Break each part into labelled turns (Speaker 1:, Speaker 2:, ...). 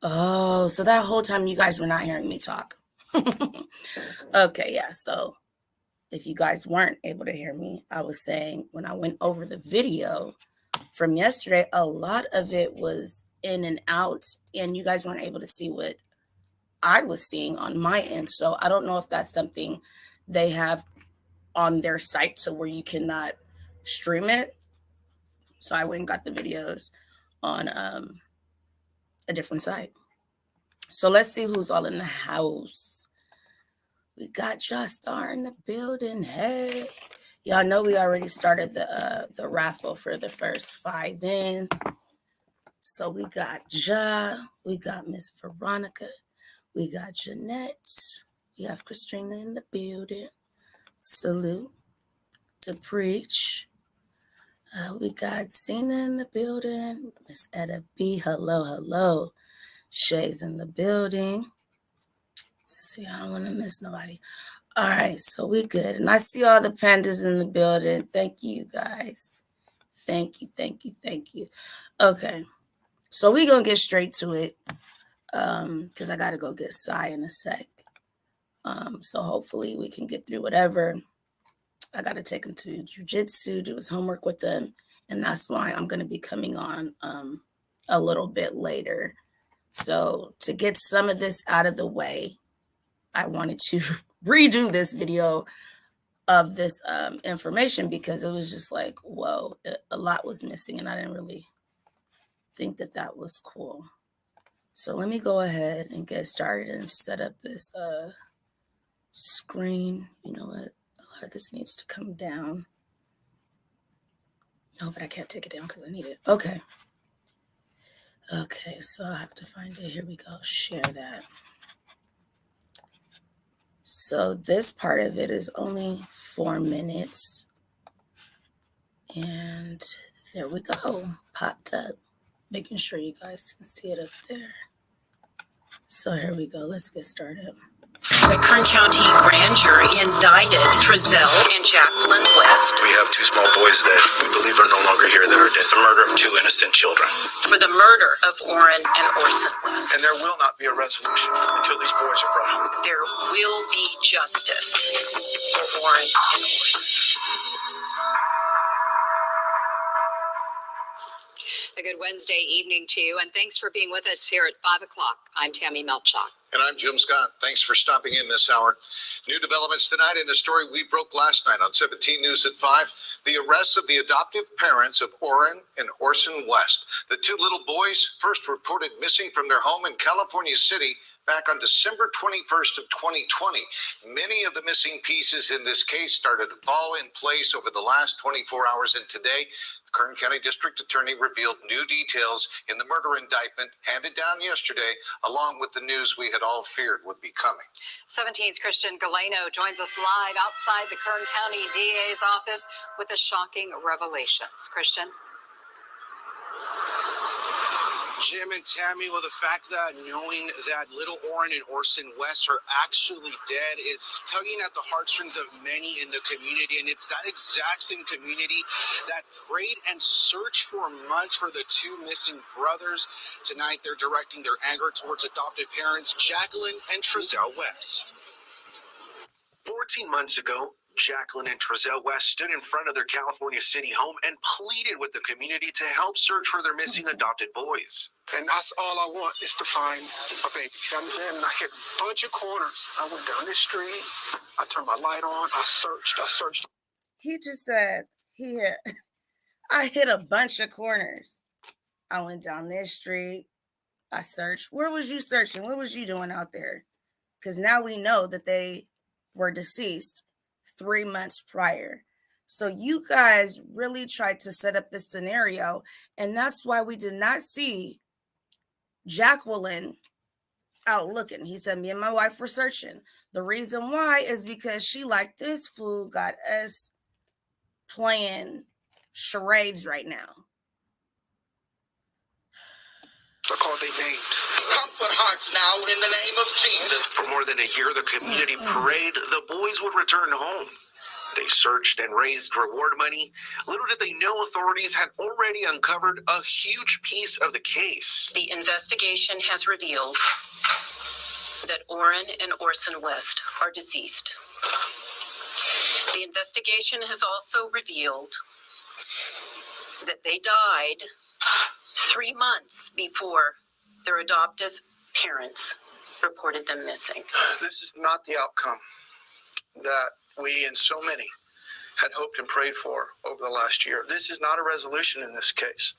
Speaker 1: Oh, so that whole time you guys were not hearing me talk. Okay, yeah. So if you guys weren't able to hear me, I was saying when I went over the video from yesterday, a lot of it was in and out, and you guys weren't able to see what I was seeing on my end. So I don't know if that's something they have on their site to where you cannot stream it. So I went and got the videos on a different site. So let's see who's all in the house. We got Justar in the building. Hey, y'all know we already started the raffle for the first 5 in. So we got we got Miss Veronica, we got Jeanette, we have Christina in the building. Salute to preach. We got Cena in the building. Miss Etta B. Hello. Shay's in the building. See, I don't want to miss nobody. All right, so we good. And I see all the pandas in the building. Thank you, guys. Thank you. Okay, so we going to get straight to it because I got to go get Sai in a sec. So hopefully we can get through whatever. I got to take him to jiu-jitsu, do his homework with him, and that's why I'm going to be coming on a little bit later. So to get some of this out of the way, I wanted to redo this video of this information because it was just like, whoa, a lot was missing, and I didn't really think that was cool. So let me go ahead and get started and set up this screen. You know what? A lot of this needs to come down. No, but I can't take it down because I need it. Okay, so I have to find it. Here we go. Share that. So this part of it is only 4 minutes. And there we go. Popped up. Making sure you guys can see it up there. So here we go. Let's get started.
Speaker 2: The Kern County Grand Jury indicted Trezell and Jaqueline West.
Speaker 3: We have 2 small boys that we believe are no longer here that are dead.
Speaker 2: The murder of 2 innocent children. For the murder of Orrin and Orson West.
Speaker 3: And there will not be a resolution until these boys are brought home.
Speaker 2: There will be justice for Orrin and Orson.
Speaker 4: A good Wednesday evening to you, and thanks for being with us here at 5 o'clock. I'm Tammy Melchak.
Speaker 3: And I'm Jim Scott. Thanks for stopping in this hour. New developments tonight in a story we broke last night on 17 News at 5. The arrest of the adoptive parents of Orrin and Orson West. The 2 little boys first reported missing from their home in California City back on December 21st of 2020. Many of the missing pieces in this case started to fall in place over the last 24 hours, and today, the Kern County District Attorney revealed new details in the murder indictment handed down yesterday, along with the news we had all feared would be coming.
Speaker 4: 17's Christian Galeno joins us live outside the Kern County DA's office with the shocking revelations. Christian?
Speaker 5: Jim and Tammy, well, the fact that knowing that little Orrin and Orson West are actually dead is tugging at the heartstrings of many in the community, and it's that exact same community that prayed and searched for months for the 2 missing brothers. Tonight, they're directing their anger towards adopted parents Jaqueline and Trezell West. 14 months ago, Jaqueline and Trezell West stood in front of their California City home and pleaded with the community to help search for their missing adopted boys.
Speaker 6: And that's all I want is to find a baby. You understand? And I hit a bunch of corners. I went down this street. I turned my light on. I searched.
Speaker 1: He just said I hit a bunch of corners. I went down this street. I searched. Where was you searching? What was you doing out there? Because now we know that they were deceased 3 months prior. So you guys really tried to set up this scenario, and that's why we did not see Jaqueline out looking. He said, me and my wife were searching. The reason why is because she like this fool got us playing charades right now.
Speaker 6: I called their names.
Speaker 7: Comfort hearts now in the name of Jesus.
Speaker 5: For more than a year, the community prayed the boys would return home. They searched and raised reward money. Little did they know authorities had already uncovered a huge piece of the case.
Speaker 2: The investigation has revealed that Orrin and Orson West are deceased. The investigation has also revealed that they died 3 months before their adoptive parents reported them missing.
Speaker 5: This is not the outcome that we and so many had hoped and prayed for over the last year. This is not a resolution in this case.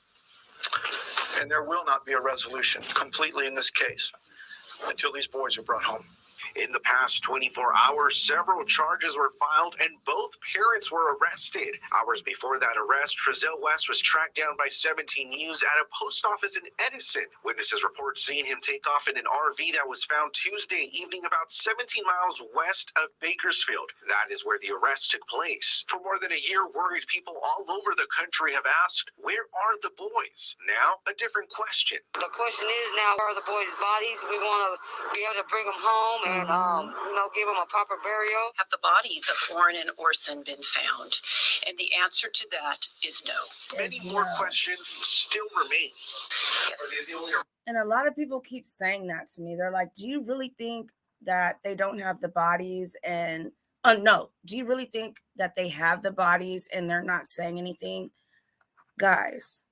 Speaker 5: And there will not be a resolution completely in this case until these boys are brought home. In the past 24 hours, several charges were filed and both parents were arrested. Hours before that arrest, Trezell West was tracked down by 17 News at a post office in Edison. Witnesses report seeing him take off in an RV that was found Tuesday evening about 17 miles west of Bakersfield. That is where the arrest took place. For more than a year, worried people all over the country have asked, where are the boys? Now, a different question.
Speaker 8: The question is now, where are the boys' bodies? We want to be able to bring them home and give them a proper burial.
Speaker 2: Have the bodies of Orrin and Orson been found? And the answer to that is no.
Speaker 5: Many more questions still remain.
Speaker 2: Yes.
Speaker 1: And a lot of people keep saying that to me. They're like, do you really think that they don't have the bodies? And no, do you really think that they have the bodies and they're not saying anything? Guys,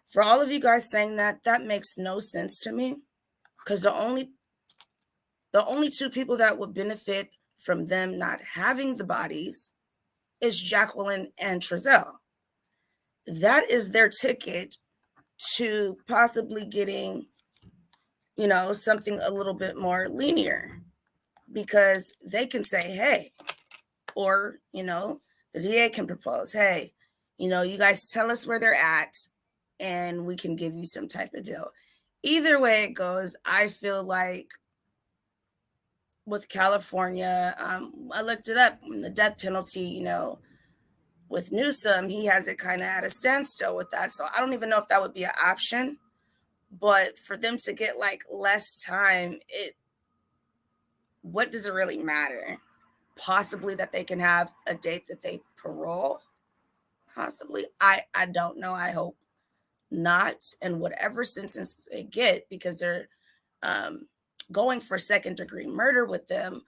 Speaker 1: for all of you guys saying that, that makes no sense to me, because the only two people that would benefit from them not having the bodies is Jaqueline and Trezell. That is their ticket to possibly getting, something a little bit more linear, because they can say, hey, or, the DA can propose, hey, you guys tell us where they're at and we can give you some type of deal. Either way it goes, I feel like with California, I looked it up, the death penalty, with Newsom, he has it kind of at a standstill with that. So I don't even know if that would be an option, but for them to get like less time, what does it really matter? Possibly that they can have a date that they parole. Possibly. I don't know. I hope not. And whatever sentence they get, because they're going for second-degree murder with them,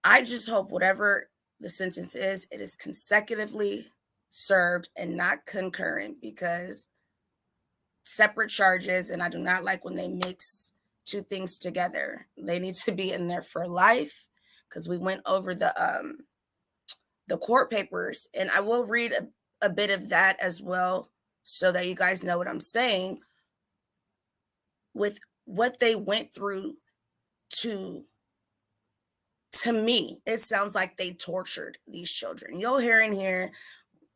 Speaker 1: I just hope whatever the sentence is, it is consecutively served and not concurrent, because separate charges, and I do not like when they mix two things together. They need to be in there for life, because we went over the court papers, and I will read a bit of that as well so that you guys know what I'm saying. With what they went through, to me, it sounds like they tortured these children. You'll hear in here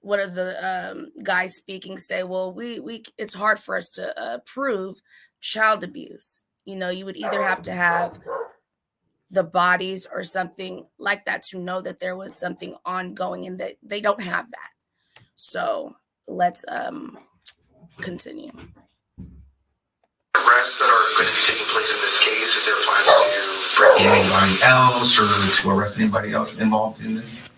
Speaker 1: one of the guys speaking say, well, we it's hard for us to prove child abuse. You would either have to have the bodies or something like that to know that there was something ongoing, and that they don't have that. So let's continue.
Speaker 5: Arrests that are going to be taking place in this case, is there plans to bring in anybody else or to arrest anybody else involved in this?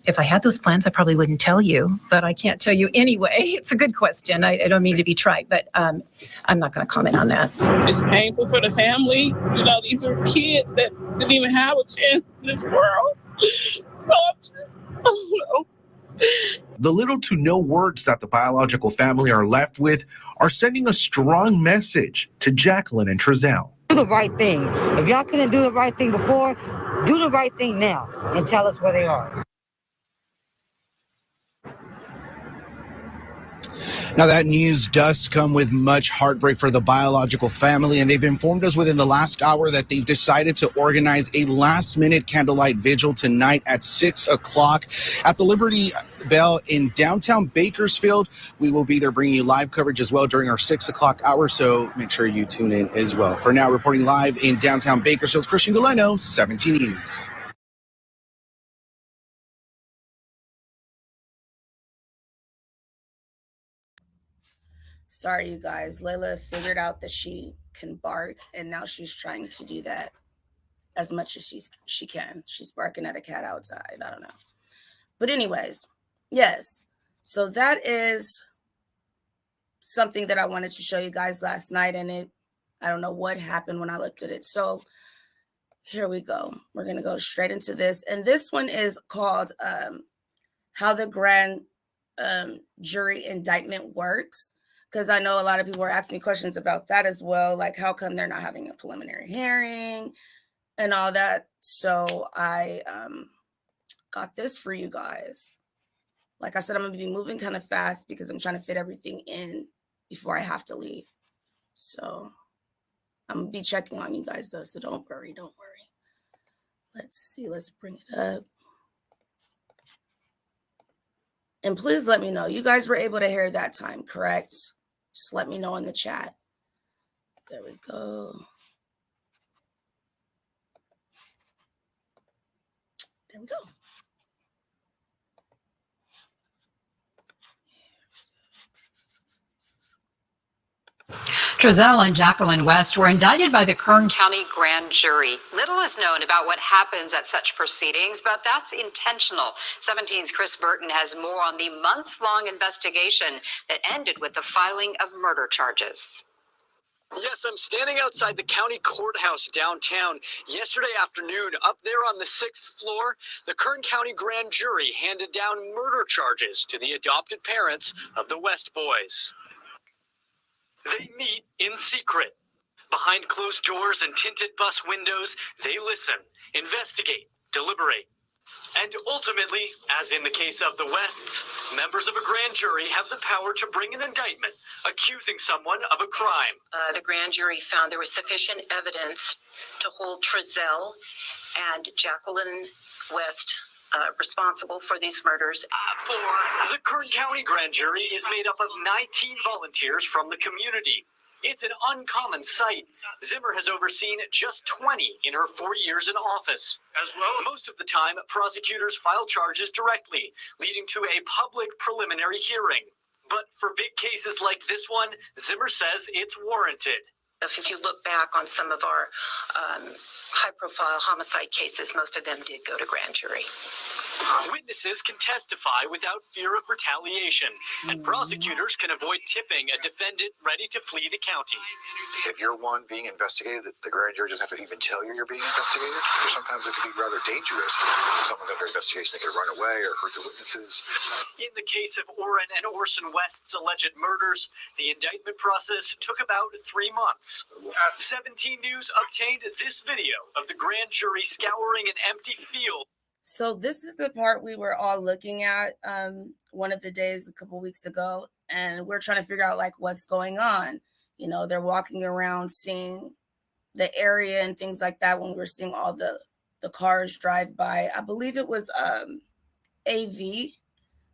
Speaker 9: If I had those plans, I probably wouldn't tell you, but I can't tell you anyway. It's a good question. I don't mean to be trite, but I'm not going to comment on that.
Speaker 10: It's painful for the family. These are kids that didn't even have a chance in this world. So I'm just, I don't know.
Speaker 11: The little to no words that the biological family are left with are sending a strong message to Jaqueline and Trezell.
Speaker 8: Do the right thing. If y'all couldn't do the right thing before, do the right thing now and tell us where they are.
Speaker 12: Now, that news does come with much heartbreak for the biological family, and they've informed us within the last hour that they've decided to organize a last-minute candlelight vigil tonight at 6 o'clock at the Liberty Bell in downtown Bakersfield. We will be there bringing you live coverage as well during our 6 o'clock hour, so make sure you tune in as well. For now, reporting live in downtown Bakersfield, Christian Galeno, 17 News.
Speaker 1: Sorry, you guys. Layla figured out that she can bark, and now she's trying to do that as much as she can. She's barking at a cat outside. I don't know. But anyways, yes. So that is something that I wanted to show you guys last night, and I don't know what happened when I looked at it. So here we go. We're going to go straight into this. And this one is called How the Grand Jury Indictment Works. Because I know a lot of people are asking me questions about that as well. Like, how come they're not having a preliminary hearing and all that? So I got this for you guys. Like I said, I'm going to be moving kind of fast because I'm trying to fit everything in before I have to leave. So I'm going to be checking on you guys, though, so don't worry. Let's see. Let's bring it up. And please let me know. You guys were able to hear that time, correct? Just let me know in the chat. There we go. There we go.
Speaker 4: Trezell and Jaqueline West were indicted by the Kern County Grand Jury. Little is known about what happens at such proceedings, but that's intentional. 17's Chris Burton has more on the months-long investigation that ended with the filing of murder charges.
Speaker 13: Yes, I'm standing outside the county courthouse downtown. Yesterday afternoon, up there on the 6th floor, the Kern County Grand Jury handed down murder charges to the adopted parents of the West boys. They meet in secret. Behind closed doors and tinted bus windows, they listen, investigate, deliberate. And ultimately, as in the case of the Wests, members of a grand jury have the power to bring an indictment accusing someone of a crime.
Speaker 2: The grand jury found there was sufficient evidence to hold Trezell and Jaqueline West responsible for these murders.
Speaker 13: The Kern County Grand Jury is made up of 19 volunteers from the community. It's an uncommon sight. Zimmer has overseen just 20 in her 4 years in office. As well, most of the time, prosecutors file charges directly, leading to a public preliminary hearing. But for big cases like this one, Zimmer says it's warranted.
Speaker 2: If you look back on some of our high-profile homicide cases, most of them did go to grand jury.
Speaker 13: Witnesses can testify without fear of retaliation, and prosecutors can avoid tipping a defendant ready to flee the county.
Speaker 5: If you're one being investigated, the grand jury doesn't have to even tell you you're being investigated. Or sometimes it can be rather dangerous. If someone's under investigation, they could run away or hurt the witnesses.
Speaker 13: In the case of Orrin and Orson West's alleged murders, the indictment process took about 3 months. 17 News obtained this video of the grand jury scouring an empty field.
Speaker 1: So this is the part we were all looking at one of the days a couple weeks ago, and we're trying to figure out like what's going on. You know, they're walking around seeing the area and things like that when we were seeing all the cars drive by. I believe it was AV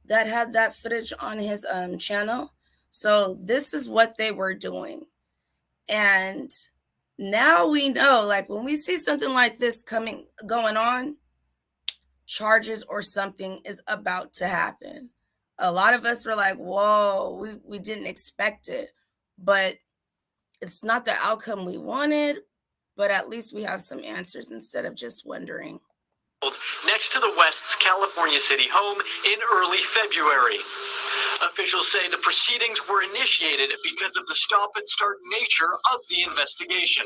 Speaker 1: that had that footage on his channel. So this is what they were doing. And now we know, like when we see something like this going on, charges or something is about to happen. A lot of us were like, whoa, we didn't expect it, but it's not the outcome we wanted, but at least we have some answers instead of just wondering.
Speaker 13: Next to the West's California City home in early February. Officials say the proceedings were initiated because of the stop-and-start nature of the investigation.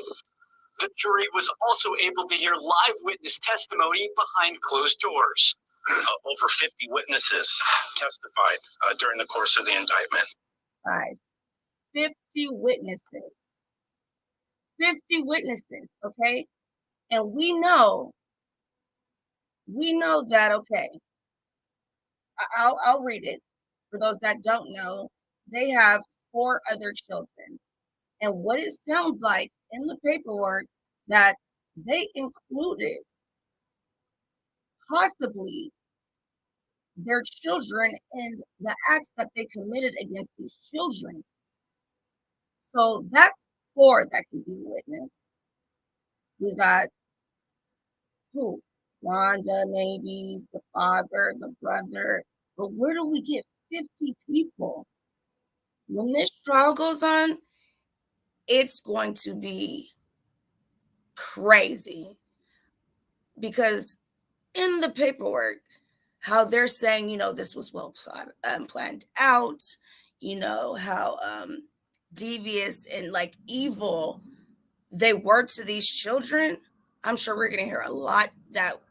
Speaker 13: The jury was also able to hear live witness testimony behind closed doors.
Speaker 5: Over 50 witnesses testified during the course of the indictment.
Speaker 1: Guys, 50 witnesses. 50 witnesses, okay? And we know that, okay, I'll read it. For those that don't know, they have 4 other children. And what it sounds like in the paperwork that they included possibly their children in the acts that they committed against these children. So that's 4 that can be witnessed. We got who? Wanda, maybe the father, the brother. But where do we get 50 people? When this trial goes on, it's going to be crazy. because in the paperwork, how they're saying, this was well planned out, how devious and like evil they were to these children. I'm sure we're going to hear a lot that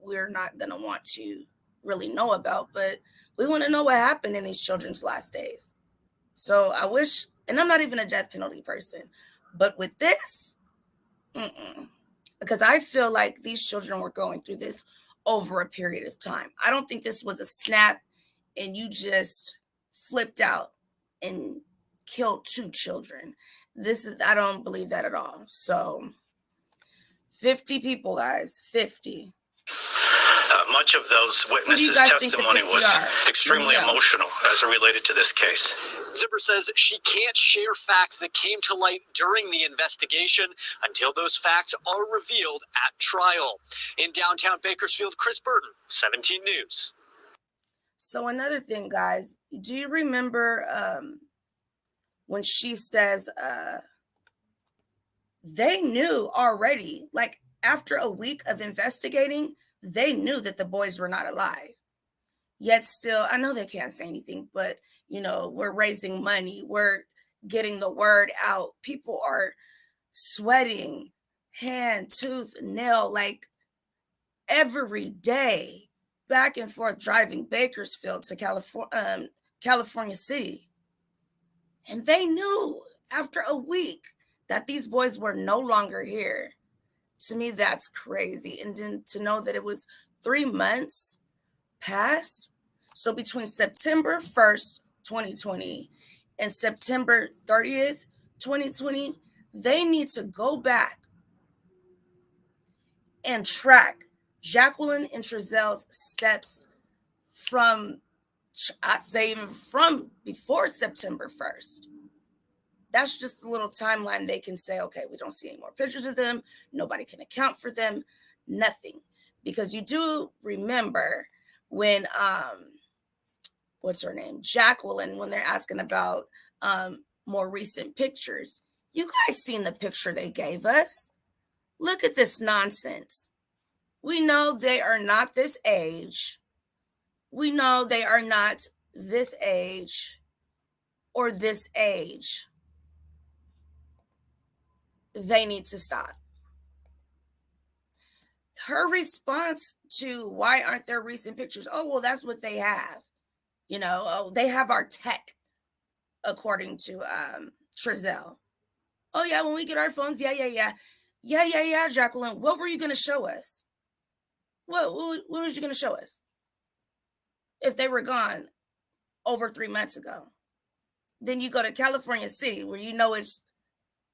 Speaker 1: we're not going to want to really know about, but we want to know what happened in these children's last days. So I wish, and I'm not even a death penalty person, but with this, because I feel like these children were going through this over a period of time. I don't think this was a snap and you just flipped out and killed 2 children. I don't believe that at all. So 50 people, guys, 50.
Speaker 14: Much of those witnesses' testimony was extremely emotional as it related to this case.
Speaker 13: Zipper says she can't share facts that came to light during the investigation until those facts are revealed at trial. In downtown Bakersfield, Chris Burton, 17 News.
Speaker 1: So another thing, guys, do you remember when she says they knew already, like after a week of investigating, they knew that the boys were not alive. Yet still, I know they can't say anything, but, we're raising money. We're getting the word out. People are sweating, hand, tooth, nail, like every day, back and forth, driving Bakersfield to California City. And they knew after a week that these boys were no longer here. To me, that's crazy. And then to know that it was 3 months past. So between September 1st, 2020 and September 30th, 2020, they need to go back and track Jaqueline and Trezell's steps from, I'd say even from before September 1st. That's just a little timeline they can say, okay, we don't see any more pictures of them. Nobody can account for them. Nothing. Because you do remember when, what's her name? Jaqueline, when they're asking about more recent pictures. You guys seen the picture they gave us. Look at this nonsense. We know they are not this age. We know they are not this age or this age. They need to stop. Her response to why aren't there recent pictures? Oh, well, that's what they have. They have our tech, according to Trezell. Oh, yeah, when we get our phones, yeah, Jaqueline. What were you going to show us? What was you going to show us? If they were gone over 3 months ago. Then you go to California City, where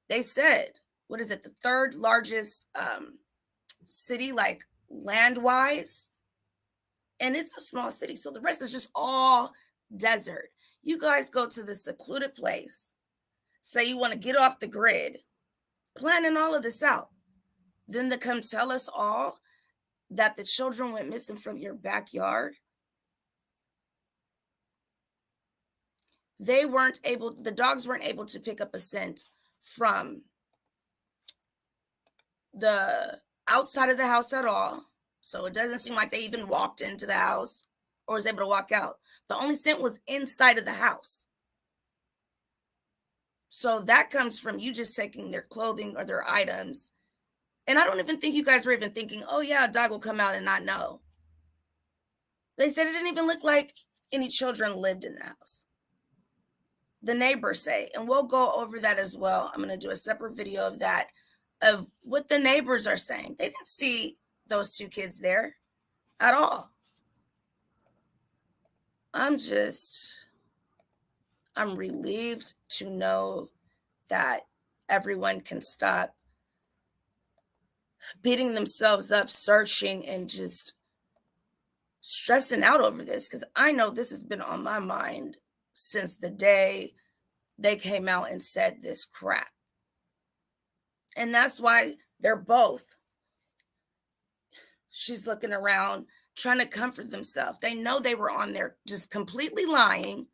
Speaker 1: they said, what is it, the 3rd largest city, like land-wise? And it's a small city, so the rest is just all desert. You guys go to the secluded place, say you want to get off the grid, planning all of this out. Then to come tell us all that the children went missing from your backyard. The dogs weren't able to pick up a scent from the outside of the house at all. So it doesn't seem like they even walked into the house or was able to walk out. The only scent was inside of the house. So that comes from you just taking their clothing or their items. And I don't even think you guys were even thinking, oh yeah, a dog will come out and not know. They said it didn't even look like any children lived in the house. The neighbors say, and we'll go over that as well. I'm going to do a separate video of that, of what the neighbors are saying. They didn't see those 2 kids there at all. I'm relieved to know that everyone can stop beating themselves up, searching, and just stressing out over this, because I know this has been on my mind since the day they came out and said this crap. And that's why they're both. She's looking around, trying to comfort themselves. They know they were on there just completely lying.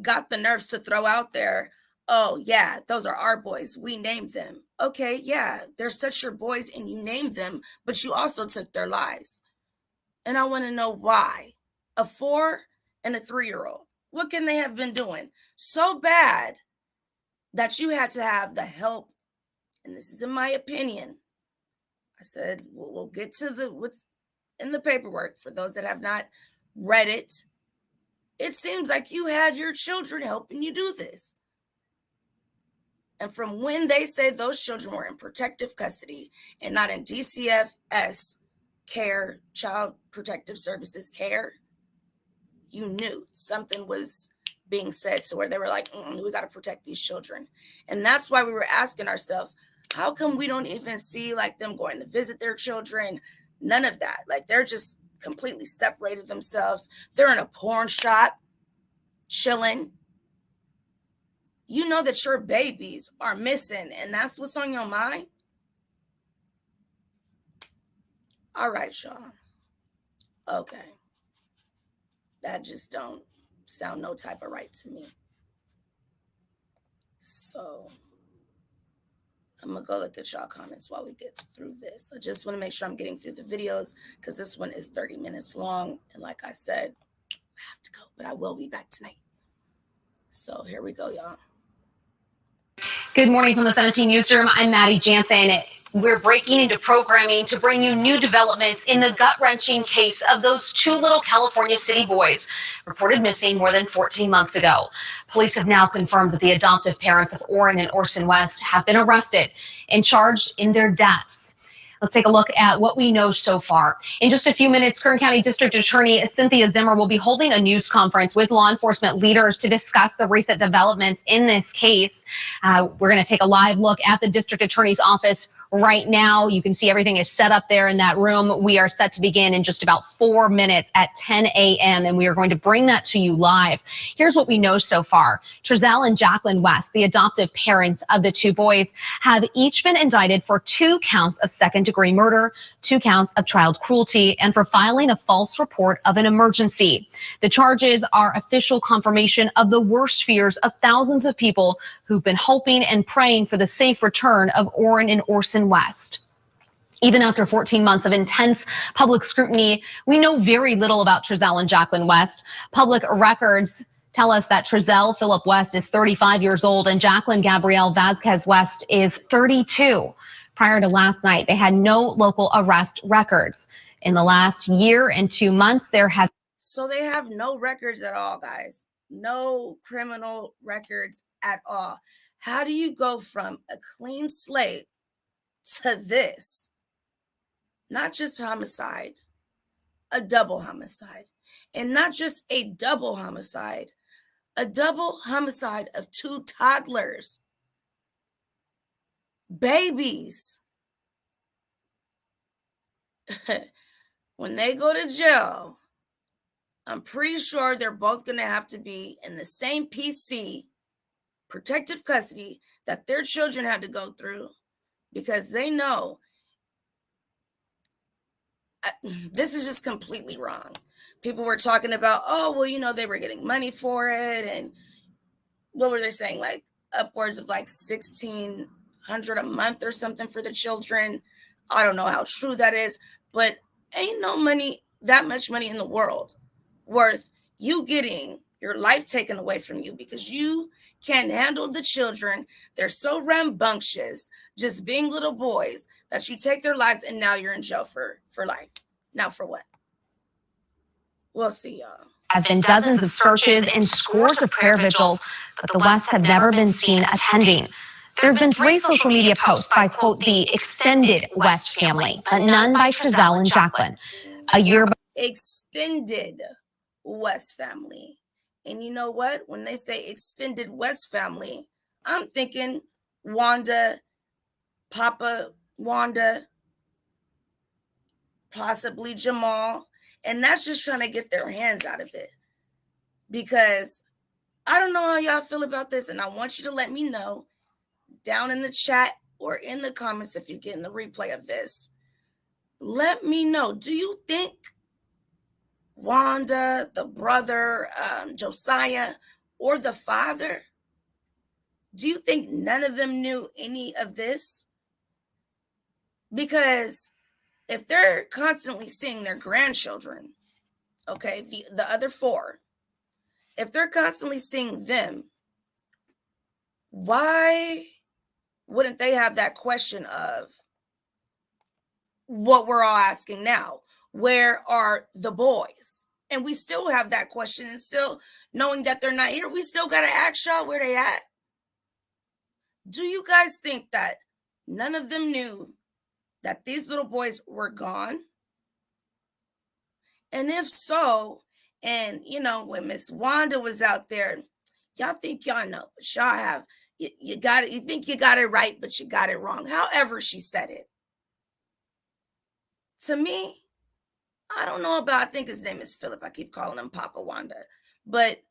Speaker 1: Got the nerves to throw out there, oh, yeah, those are our boys. We named them. Okay, yeah, they're such your boys and you named them, but you also took their lives. And I want to know why. A 4 and a 3-year-old. What can they have been doing so bad that you had to have the help? And this is in my opinion. I said, we'll get to what's in the paperwork for those that have not read it. It seems like you had your children helping you do this. And from when they say those children were in protective custody and not in DCFS care, Child Protective Services care, you knew something was being said to where they were like, we got to protect these children. And that's why we were asking ourselves, how come we don't even see like them going to visit their children? None of that. Like they're just completely separated themselves. They're in a porn shop, chilling. You know that your babies are missing, and that's what's on your mind? All right, y'all. Okay. That just don't sound no type of right to me. So I'm going to go look at y'all comments while we get through this. I just want to make sure I'm getting through the videos because this one is 30 minutes long. And like I said, I have to go, but I will be back tonight. So here we go, y'all.
Speaker 15: Good morning from the 17 Newsroom. I'm Maddie Jansen. We're breaking into programming to bring you new developments in the gut-wrenching case of those 2 little California city boys reported missing more than 14 months ago. Police have now confirmed that the adoptive parents of Orrin and Orson West have been arrested and charged in their deaths. Let's take a look at what we know so far. In just a few minutes, Kern County District Attorney Cynthia Zimmer will be holding a news conference with law enforcement leaders to discuss the recent developments in this case. We're going to take a live look at the district attorney's office right now. You can see everything is set up there in that room. We are set to begin in just about 4 minutes at 10 a.m. and we are going to bring that to you live. Here's what we know so far. Trezell and Jaqueline West, the adoptive parents of the 2 boys, have each been indicted for 2 counts of second-degree murder, 2 counts of child cruelty, and for filing a false report of an emergency. The charges are official confirmation of the worst fears of thousands of people who've been hoping and praying for the safe return of Orrin and Orson West. Even after 14 months of intense public scrutiny, we know very little about Trezell and Jaqueline West. Public records tell us that Trezell Philip West is 35 years old and Jaqueline Gabrielle Vasquez West is 32. Prior to last night, they had no local arrest records. In the last year and 2 months,
Speaker 1: So they have no records at all, guys. No criminal records at all. How do you go from a clean slate to this? Not just homicide, a double homicide. And not just a double homicide of 2 toddlers. Babies. When they go to jail, I'm pretty sure they're both going to have to be in the same PC, protective custody, that their children had to go through, because they know this is just completely wrong. People were talking about, they were getting money for it. And what were they saying? Like upwards of like $1,600 a month or something for the children. I don't know how true that is, but ain't no money, that much money in the world worth you getting your life taken away from you because you can't handle the children. They're so rambunctious, just being little boys, that you take their lives and now you're in jail for life. Now for what? We'll see, y'all.
Speaker 15: Have been dozens of searches and scores of prayer vigils, but the Wests have never been seen attending. There have been 3 social media posts by, quote, the extended West family, but none by Trezell and Jaqueline.
Speaker 1: Extended West family. And you know what? When they say extended West family, I'm thinking Wanda, Papa Wanda, possibly Jamal. And that's just trying to get their hands out of it. Because I don't know how y'all feel about this. And I want you to let me know down in the chat or in the comments if you're getting the replay of this. Let me know. Do you think Wanda, the brother, Josiah, or the father Do you think none of them knew any of this? Because if they're constantly seeing their grandchildren, okay, the other 4, if they're constantly seeing them, why wouldn't they have that question of what we're all asking now? Where are the boys? And we still have that question, and still knowing that they're not here, we still got to ask y'all where they at. Do you guys think that none of them knew that these little boys were gone? And if so, and when Miss Wanda was out there, y'all think y'all know, but y'all have, you got it. You think you got it right, but you got it wrong. However she said it. To me, I don't know about, I think his name is Philip. I keep calling him Papa Wanda. But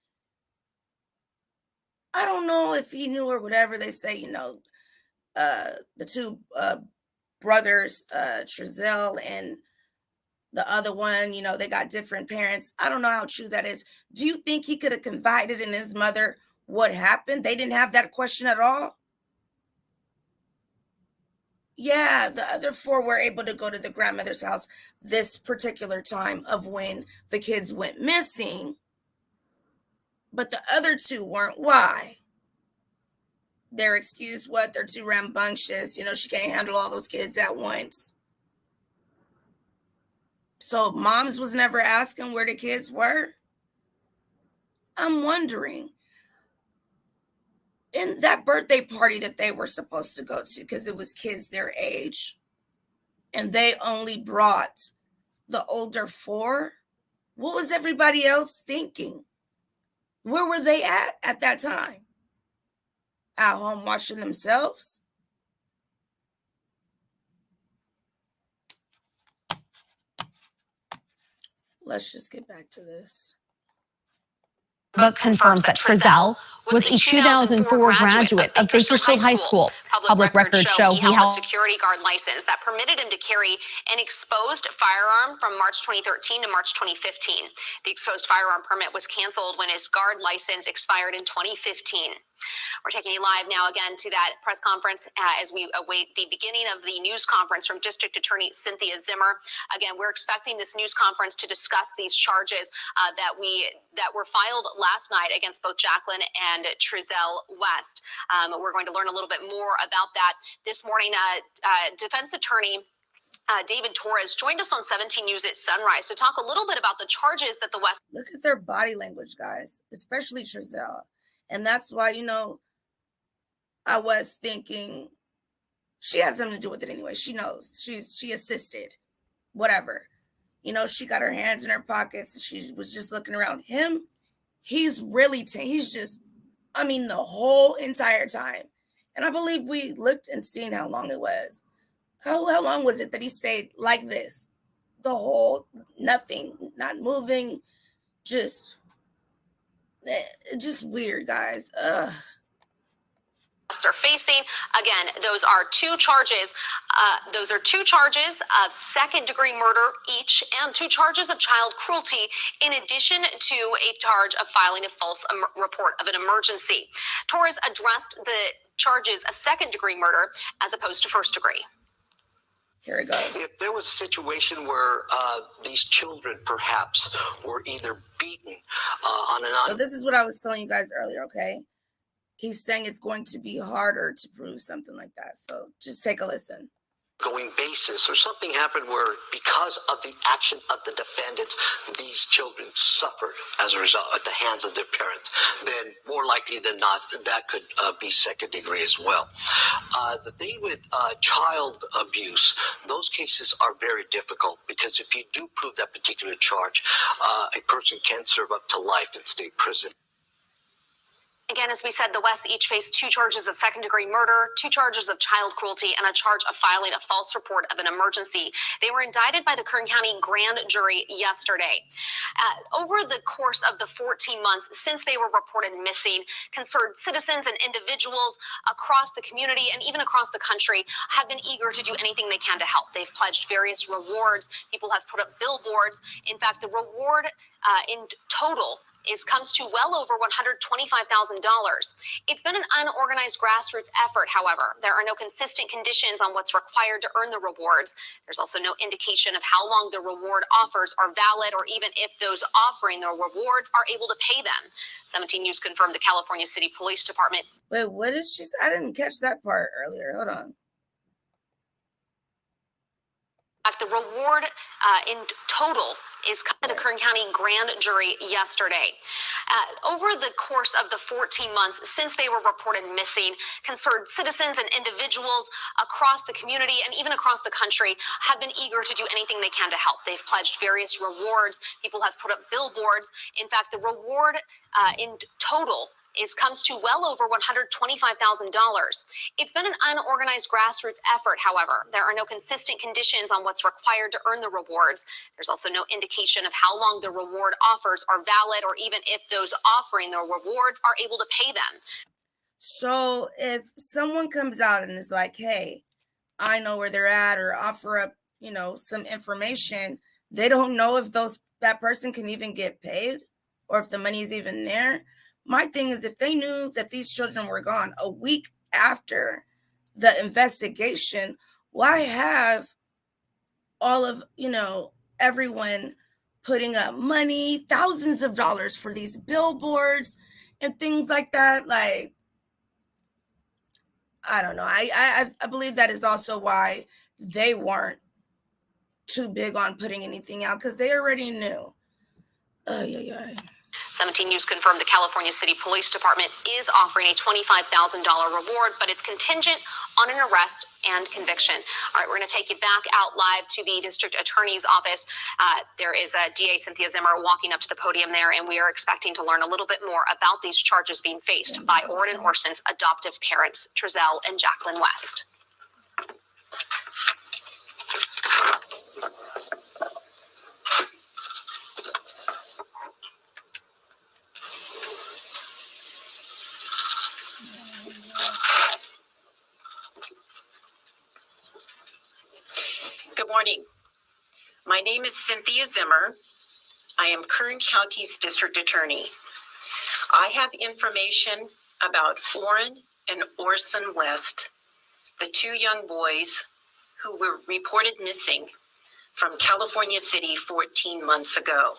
Speaker 1: I don't know if he knew or whatever. They say, the 2 brothers, Trezell and the other one, they got different parents. I don't know how true that is. Do you think he could have confided in his mother what happened? They didn't have that question at all? Yeah, the other 4 were able to go to the grandmother's house this particular time of when the kids went missing. But the other 2 weren't. Why? Their excuse, what? They're too rambunctious. She can't handle all those kids at once. So moms was never asking where the kids were. I'm wondering, in that birthday party that they were supposed to go to, because it was kids their age, and they only brought the older 4, what was everybody else thinking? Where were they at that time? At home watching themselves? Let's just get back to this.
Speaker 15: Book confirms that Trezell was a 2004 graduate of Bakersfield High School. Public records show he held a security guard license that permitted him to carry an exposed firearm from March 2013 to March 2015. The exposed firearm permit was canceled when his guard license expired in 2015. We're taking you live now again to that press conference as we await the beginning of the news conference from District Attorney Cynthia Zimmer. Again, we're expecting this news conference to discuss these charges that were filed last night against both Jaqueline and Trezell West. We're going to learn a little bit more about that this morning. Defense attorney David Torres joined us on 17 News at Sunrise to talk a little bit about the charges that the West.
Speaker 1: Look at their body language, guys, especially Trezell. And that's why, I was thinking she has something to do with it anyway. She knows. She assisted, whatever. She got her hands in her pockets and she was just looking around. Him, he's really, he's just, the whole entire time. And I believe we looked and seen how long it was. How long was it that he stayed like this? The whole, nothing, not moving, just weird, guys.
Speaker 15: Are facing. Again, those are 2 charges. Those are 2 charges of second-degree murder each and 2 charges of child cruelty, in addition to a charge of filing a false report of an emergency. Torres addressed the charges of second-degree murder as opposed to first-degree.
Speaker 1: Here it goes.
Speaker 16: If there was a situation where these children perhaps were either beaten on an...
Speaker 1: So this is what I was telling you guys earlier, okay? He's saying it's going to be harder to prove something like that. So just take a listen.
Speaker 16: Going basis, or something happened where, because of the action of the defendants, these children suffered as a result at the hands of their parents, then more likely than not, that could be second degree as well. The thing with child abuse, those cases are very difficult, because if you do prove that particular charge, a person can serve up to life in state prison.
Speaker 15: Again, as we said, the West each faced 2 charges of second-degree murder, 2 charges of child cruelty, and a charge of filing a false report of an emergency. They were indicted by the Kern County grand jury yesterday. Over the course of the 14 months since they were reported missing, concerned citizens and individuals across the community and even across the country have been eager to do anything they can to help. They've pledged various rewards. People have put up billboards. In fact, the reward in total comes to well over $125,000. It's been an unorganized grassroots effort, however. There are no consistent conditions on what's required to earn the rewards. There's also no indication of how long the reward offers are valid or even if those offering the rewards are able to pay them. 17 News confirmed the California City Police Department.
Speaker 1: Wait, what did she say? I didn't catch that part earlier. Hold on.
Speaker 15: The reward in total is coming to the Kern County Grand Jury yesterday. Over the course of the 14 months since they were reported missing, concerned citizens and individuals across the community and even across the country have been eager to do anything they can to help. They've pledged various rewards. People have put up billboards. In fact, the reward in total comes to well over $125,000. It's been an unorganized grassroots effort, however. There are no consistent conditions on what's required to earn the rewards. There's also no indication of how long the reward offers are valid or even if those offering the rewards are able to pay them.
Speaker 1: So if someone comes out and is like, hey, I know where they're at, or offer up, some information, they don't know if that person can even get paid or if the money's even there. My thing is, if they knew that these children were gone a week after the investigation, why have all of, everyone putting up money, thousands of dollars for these billboards and things like that? Like, I don't know. I believe that is also why they weren't too big on putting anything out, because they already knew.
Speaker 15: 17 News confirmed the California City Police Department is offering a $25,000 reward, but it's contingent on an arrest and conviction. All right, we're going to take you back out live to the district attorney's office. There is a DA, Cynthia Zimmer, walking up to the podium there, and we are expecting to learn a little bit more about these charges being faced by Orrin and Orson's adoptive parents, Trezell and Jaqueline West.
Speaker 2: Good morning. My name is Cynthia Zimmer. I am Kern County's district attorney. I have information about Orrin and Orson West, the two young boys who were reported missing from California City 14 months ago.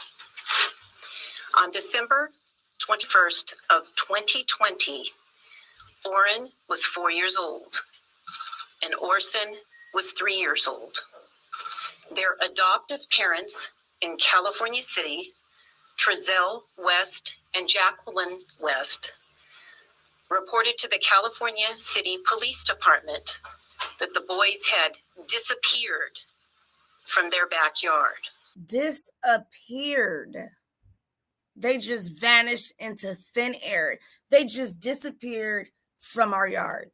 Speaker 2: On December 21st of 2020, Orrin was 4 years old and Orson was 3 years old. Their adoptive parents in California City, Trezell West and Jaqueline West, reported to the California City Police Department that the boys had disappeared from their backyard.
Speaker 1: Disappeared. They just vanished into thin air. They just disappeared from our yard.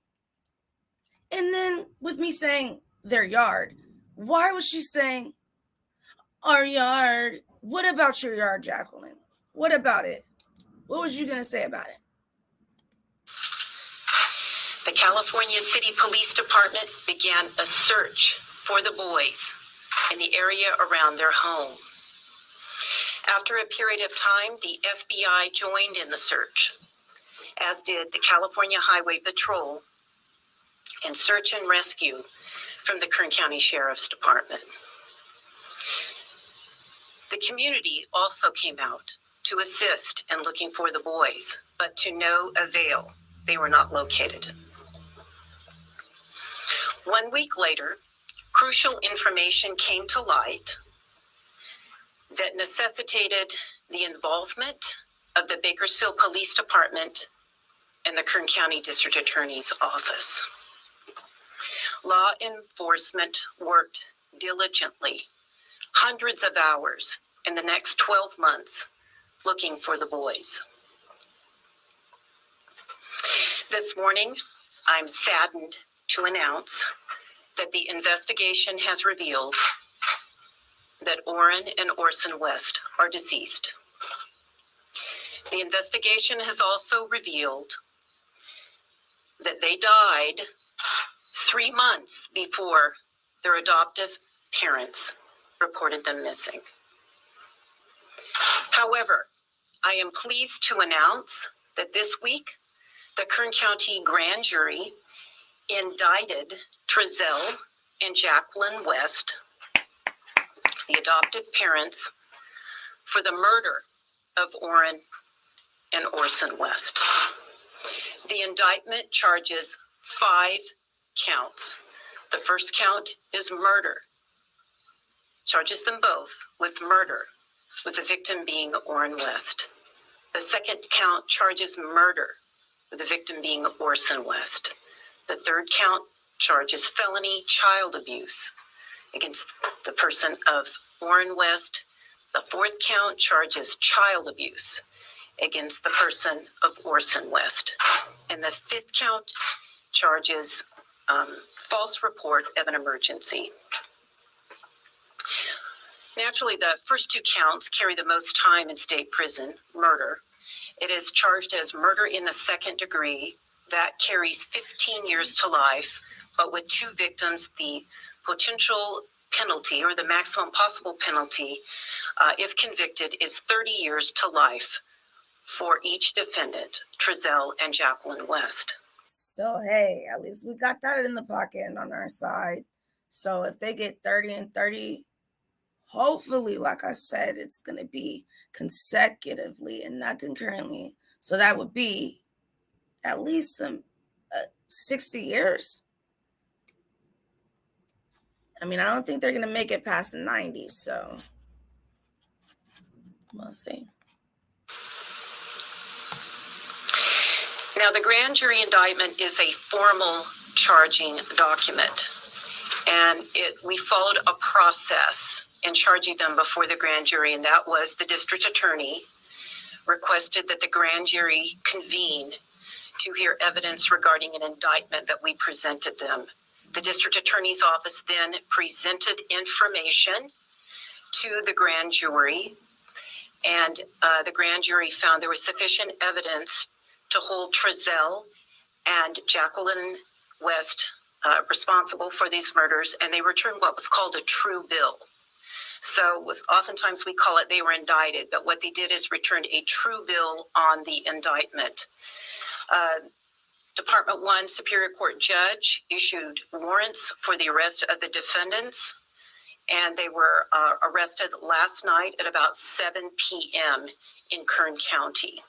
Speaker 1: And then with me saying their yard, why was she saying our yard? What about your yard, Jaqueline? What about it? What was you going to say about it?
Speaker 2: The California City Police Department began a search for the boys in the area around their home. After a period of time, the FBI joined in the search, as did the California Highway Patrol and search and rescue from the Kern County Sheriff's Department. The community also came out to assist in looking for the boys, but to no avail. They were not located. 1 week later, crucial information came to light that necessitated the involvement of the Bakersfield Police Department and the Kern County District Attorney's Office. Law enforcement worked diligently, hundreds of hours in the next 12 months, looking for the boys. This morning, I'm saddened to announce that the investigation has revealed that Orrin and Orson West are deceased. The investigation has also revealed that they died 3 months before their adoptive parents reported them missing. However, I am pleased to announce that this week, the Kern County Grand Jury indicted Trezell and Jaqueline West, the adoptive parents, for the murder of Orrin and Orson West. The indictment charges 5 counts. The first count is murder. Charges them both with murder, with the victim being Orrin West. The second count charges murder, with the victim being Orson West. The third count charges felony child abuse against the person of Orrin West. The fourth count charges child abuse against the person of Orson West. And the fifth count charges false report of an emergency. Naturally, the first 2 counts carry the most time in state prison, murder. It is charged as murder in the second degree. That carries 15 years to life, but with 2 victims, the potential penalty or the maximum possible penalty, if convicted, is 30 years to life for each defendant, Trezell and Jaqueline West.
Speaker 1: So, hey, at least we got that in the pocket and on our side. So if they get 30 and 30, hopefully, like I said, it's going to be consecutively and not concurrently. So that would be at least some 60 years. I mean, I don't think they're going to make it past the 90s, so we'll see.
Speaker 2: Now, the grand jury indictment is a formal charging document, and we followed a process in charging them before the grand jury, and that was the district attorney requested that the grand jury convene to hear evidence regarding an indictment that we presented them. The district attorney's office then presented information to the grand jury, and the grand jury found there was sufficient evidence to hold Trezell and Jaqueline West responsible for these murders, and they returned what was called a true bill. So oftentimes we call it they were indicted, but what they did is returned a true bill on the indictment. Department 1 Superior Court judge issued warrants for the arrest of the defendants, and they were arrested last night at about 7 p.m. in Kern County.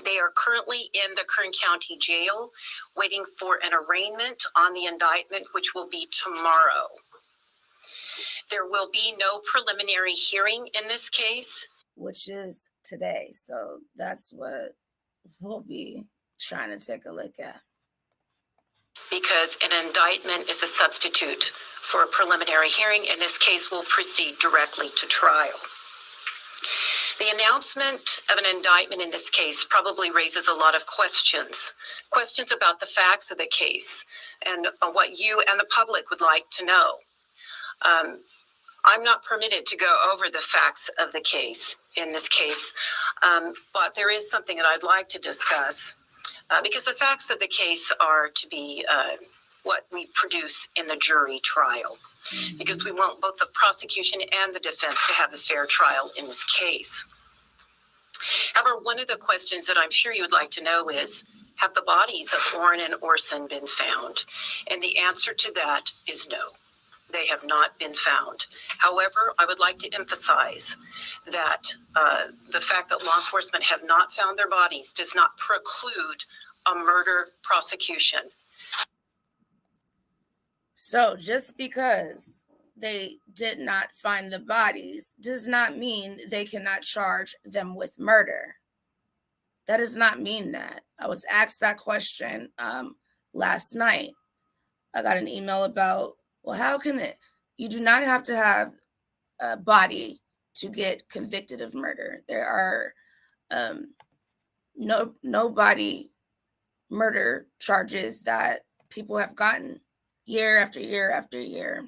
Speaker 2: They are currently in the Kern County Jail waiting for an arraignment on the indictment, which will be tomorrow. There will be no preliminary hearing in this case,
Speaker 1: which is today. So that's what we'll be trying to take a look at.
Speaker 2: Because an indictment is a substitute for a preliminary hearing. In this case, we'll proceed directly to trial. The announcement of an indictment in this case probably raises a lot of questions about the facts of the case and what you and the public would like to know. I'm not permitted to go over the facts of the case in this case, but there is something that I'd like to discuss because the facts of the case are to be what we produce in the jury trial, because we want both the prosecution and the defense to have a fair trial in this case. However, one of the questions that I'm sure you would like to know is, have the bodies of Orrin and Orson been found? And the answer to that is no. They have not been found. However, I would like to emphasize that the fact that law enforcement have not found their bodies does not preclude a murder prosecution.
Speaker 1: So just because they did not find the bodies does not mean they cannot charge them with murder. That does not mean that. I was asked that question last night. I got an email about, well, how can it? You do not have to have a body to get convicted of murder. There are no body murder charges that people have gotten year after year after year.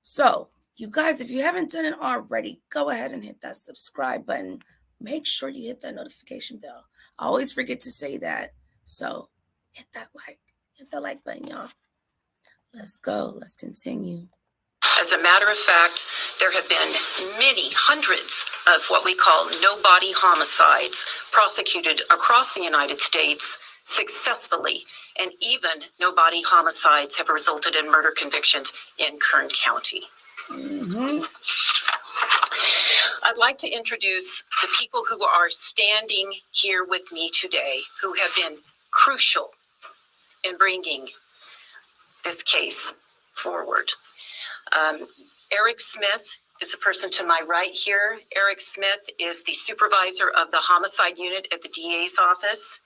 Speaker 1: So, you guys, if you haven't done it already, go ahead and hit that subscribe button. Make sure you hit that notification bell. I always forget to say that. So, hit that like button, y'all. Let's go. Let's continue.
Speaker 2: As a matter of fact, there have been many hundreds of what we call no-body homicides prosecuted across the United States successfully, and even no-body homicides have resulted in murder convictions in Kern County. I'd like to introduce the people who are standing here with me today, who have been crucial in bringing this case forward. Eric Smith is the person to my right here. Eric Smith is the supervisor of the homicide unit at the DA's office.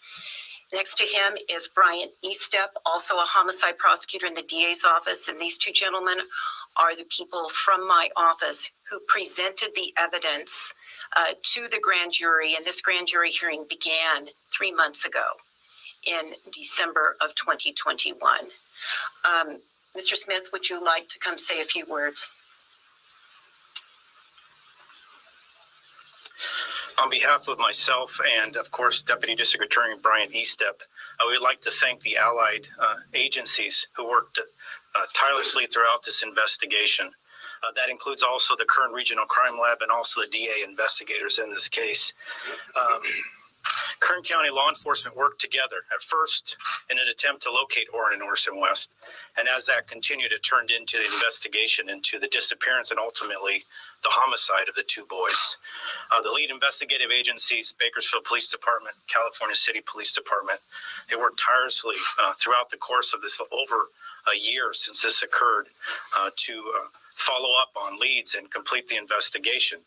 Speaker 2: Next to him is Brian Estep, also a homicide prosecutor in the DA's office. And these two gentlemen are the people from my office who presented the evidence to the grand jury. And this grand jury hearing began 3 months ago in December of 2021. Mr. Smith, would you like to come say a few words?
Speaker 14: On behalf of myself and, of course, Deputy District Attorney Brian Estep, I would like to thank the allied agencies who worked tirelessly throughout this investigation. That includes also the Kern Regional Crime Lab and also the DA investigators in this case. Kern County law enforcement worked together at first in an attempt to locate Orrin and Orson West. And as that continued, it turned into the investigation into the disappearance and ultimately the homicide of the two boys. The lead investigative agencies, Bakersfield Police Department, California City Police Department, they worked tirelessly throughout the course of this over a year since this occurred to follow up on leads and complete the investigation.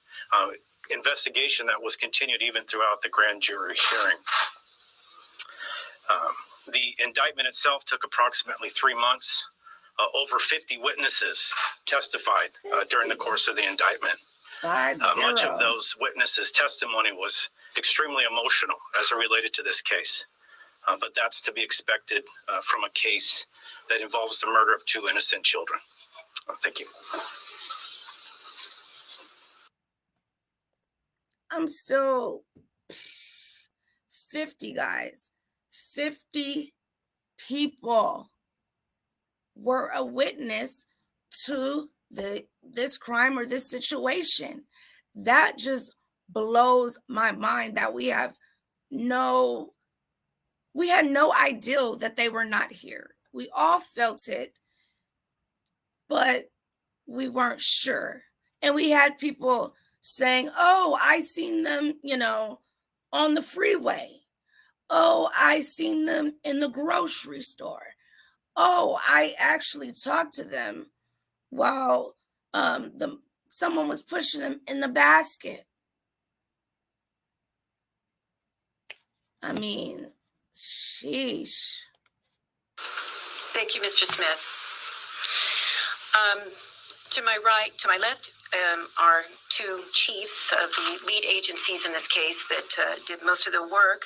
Speaker 14: Investigation that was continued even throughout the grand jury hearing. The indictment itself took approximately 3 months. Over 50 witnesses testified during the course of the indictment. Much of those witnesses' testimony was extremely emotional as it related to this case. But that's to be expected from a case that involves the murder of two innocent children. Thank you.
Speaker 1: I'm still 50 guys. 50 people were a witness to this crime or this situation. That just blows my mind that we had no idea that they were not here. We all felt it, but we weren't sure. And we had people saying, oh, I seen them, on the freeway. Oh, I seen them in the grocery store. Oh, I actually talked to them while someone was pushing them in the basket. I mean, sheesh.
Speaker 2: Thank you, Mr. Smith. To my right, to my left, are two chiefs of the lead agencies in this case that did most of the work.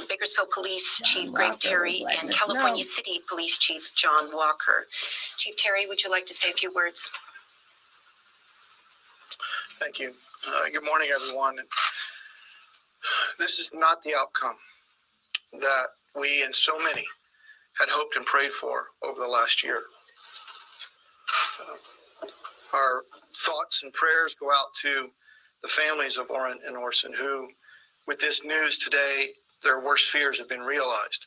Speaker 2: Bakersfield Police Chief Greg Terry and California City Police Chief John Walker. Chief Terry, would you like to say a few words?
Speaker 6: Thank you. Good morning, everyone. This is not the outcome that we and so many had hoped and prayed for over the last year. Our thoughts and prayers go out to the families of Orrin and Orson who, with this news today, their worst fears have been realized.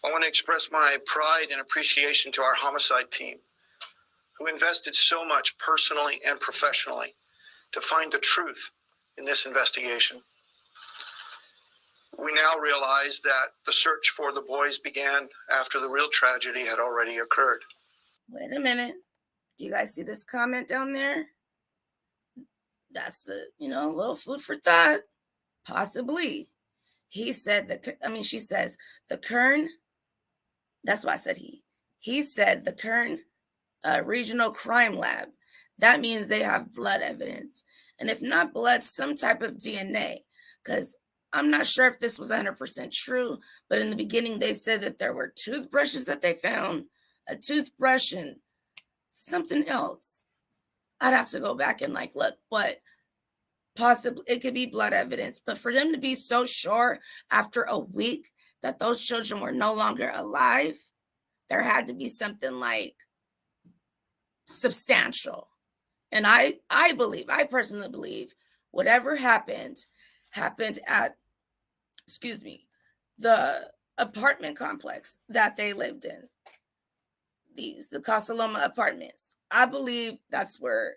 Speaker 6: I want to express my pride and appreciation to our homicide team, who invested so much personally and professionally to find the truth in this investigation. We now realize that the search for the boys began after the real tragedy had already occurred.
Speaker 1: Wait a minute. Do you guys see this comment down there? That's a, little food for thought. Possibly. He said she says the Kern, that's why I said he. He said the Kern Regional Crime Lab. That means they have blood evidence. And if not blood, some type of DNA. Because I'm not sure if this was 100% true, but in the beginning they said that there were toothbrushes that they found, a toothbrush and something else. I'd have to go back and look, but possibly it could be blood evidence. But for them to be so sure after a week that those children were no longer alive, there had to be something substantial. And I personally believe whatever happened at, the apartment complex that they lived in. The Casa Loma apartments. I believe that's where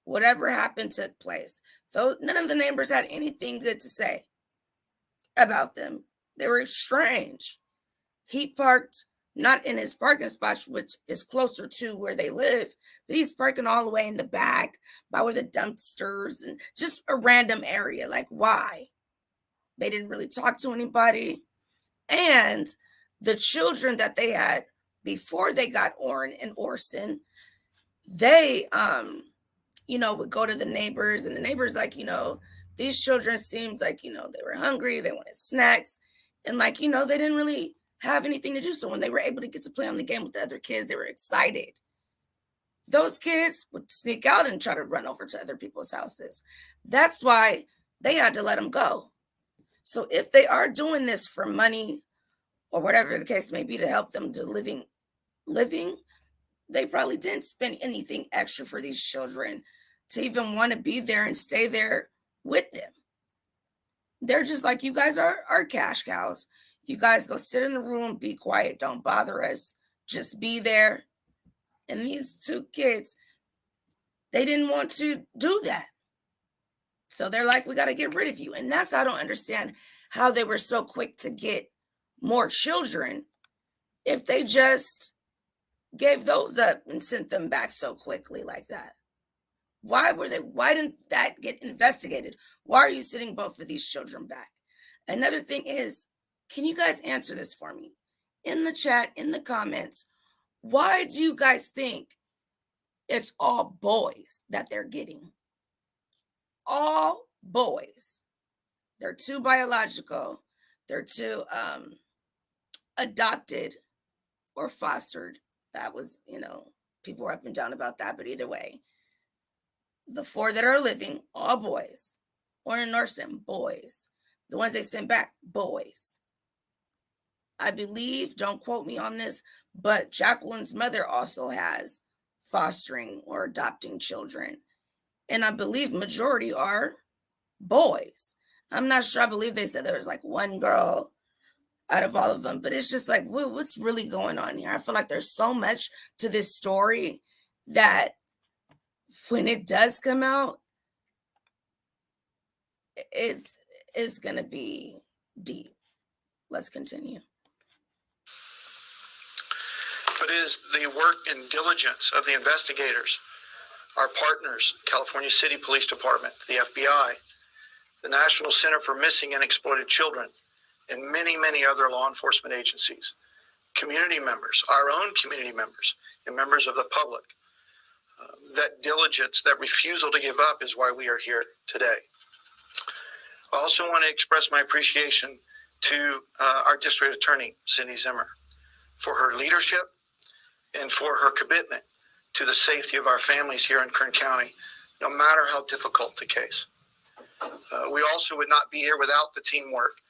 Speaker 1: whatever happened took place. Though none of the neighbors had anything good to say about them. They were strange. He parked not in his parking spot, which is closer to where they live, but he's parking all the way in the back by where the dumpsters and just a random area. Like, why? They didn't really talk to anybody. And the children that they had before they got Orrin and Orson, they would go to the neighbors, and the neighbors, like, these children seemed like, they were hungry, they wanted snacks, and like, they didn't really have anything to do. So when they were able to get to play on the game with the other kids, they were excited. Those kids would sneak out and try to run over to other people's houses. That's why they had to let them go. So if they are doing this for money or whatever the case may be to help them to living, they probably didn't spend anything extra for these children to even want to be there and stay there with them. They're just like, you guys are cash cows. You guys go sit in the room, be quiet, don't bother us, just be there. And these two kids, they didn't want to do that. So they're like, we got to get rid of you. And that's, I don't understand how they were so quick to get more children if they just gave those up and sent them back so quickly like that. Why didn't that get investigated? Why are you sending both of these children back? Another thing is, can you guys answer this for me? In the chat, in the comments, why do you guys think it's all boys that they're getting? All boys. They're two biological. They're two adopted or fostered. That was, people were up and down about that. But either way, the 4 that are living, all boys. Orrin and Orson, boys. The ones they sent back, boys. I believe, don't quote me on this, but Jaqueline's mother also has fostering or adopting children. And I believe majority are boys. I'm not sure. I believe they said there was like one girl out of all of them, but it's just like, what's really going on here? I feel like there's so much to this story that when it does come out, it's going to be deep. Let's continue.
Speaker 6: But it is the work and diligence of the investigators, our partners, California City Police Department, the FBI, the National Center for Missing and Exploited Children, and many, many other law enforcement agencies, community members, our own community members, and members of the public. That diligence, that refusal to give up is why we are here today. I also want to express my appreciation to our District Attorney, Cindy Zimmer, for her leadership and for her commitment to the safety of our families here in Kern County, no matter how difficult the case. We also would not be here without the teamwork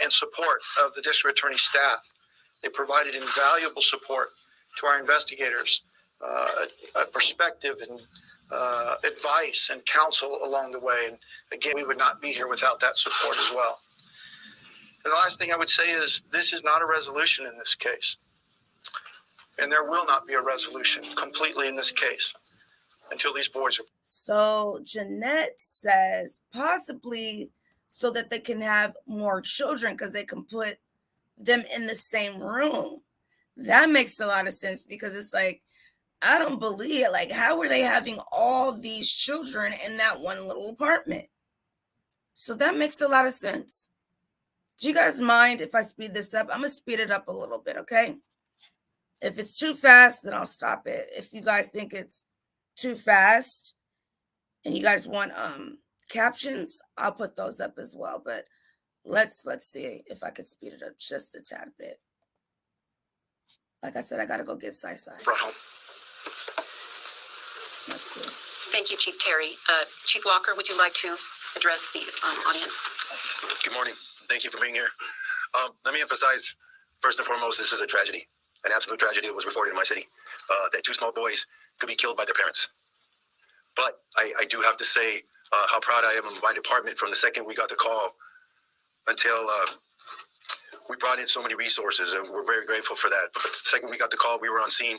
Speaker 6: and support of the District Attorney staff. They provided invaluable support to our investigators, a perspective and advice and counsel along the way. And again, we would not be here without that support as well. And the last thing I would say is this is not a resolution in this case. And there will not be a resolution completely in this case until these boys are.
Speaker 1: So Jeanette says possibly so that they can have more children because they can put them in the same room. That makes a lot of sense because it's like, I don't believe it. Like, how were they having all these children in that one little apartment? So that makes a lot of sense. Do you guys mind if I speed this up? I'm going to speed it up a little bit, okay? If it's too fast, then I'll stop it. If you guys think it's too fast and you guys want captions, I'll put those up as well. But let's see if I could speed it up just a tad bit. Like I said, I got to go get Sai-Sai.
Speaker 6: Brought home.
Speaker 1: Let's see.
Speaker 2: Thank you, Chief Terry. Chief Walker, would you like to address the audience?
Speaker 17: Good morning. Thank you for being here. Let me emphasize, first and foremost, this is a tragedy, an absolute tragedy. It was reported in my city that 2 small boys could be killed by their parents. But I do have to say how proud I am of my department from the second we got the call until we brought in so many resources, and we're very grateful for that. But the second we got the call, we were on scene.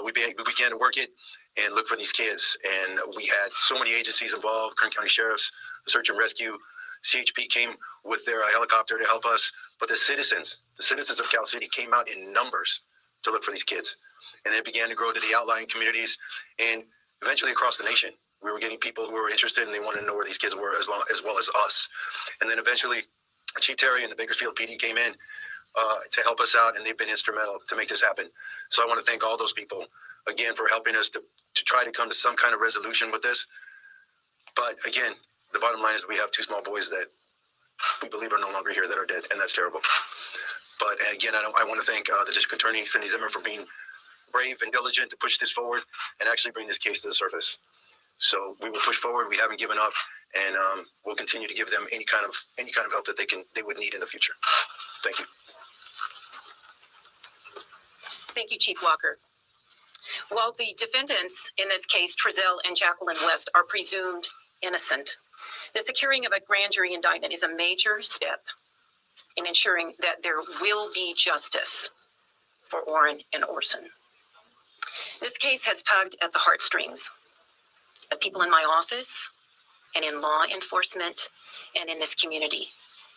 Speaker 17: We began to work it and look for these kids. And we had so many agencies involved, Kern County Sheriff's, Search and Rescue, CHP came with their helicopter to help us. But the citizens of Cal City came out in numbers to look for these kids. And then it began to grow to the outlying communities and eventually across the nation. We were getting people who were interested and they wanted to know where these kids were as well as us. And then eventually Chief Terry and the Bakersfield PD came in to help us out, and they've been instrumental to make this happen. So I want to thank all those people again for helping us to try to come to some kind of resolution with this. But again, the bottom line is we have two small boys that we believe are no longer here that are dead, and that's terrible. But again, I want to thank the District Attorney, Cindy Zimmer, for being brave and diligent to push this forward and actually bring this case to the surface. So we will push forward. We haven't given up, and we'll continue to give them any kind of help that they would need in the future. Thank you.
Speaker 2: Thank you, Chief Walker. While the defendants in this case, Trezell and Jaqueline West, are presumed innocent, the securing of a grand jury indictment is a major step in ensuring that there will be justice for Orrin and Orson. This case has tugged at the heartstrings of people in my office and in law enforcement and in this community.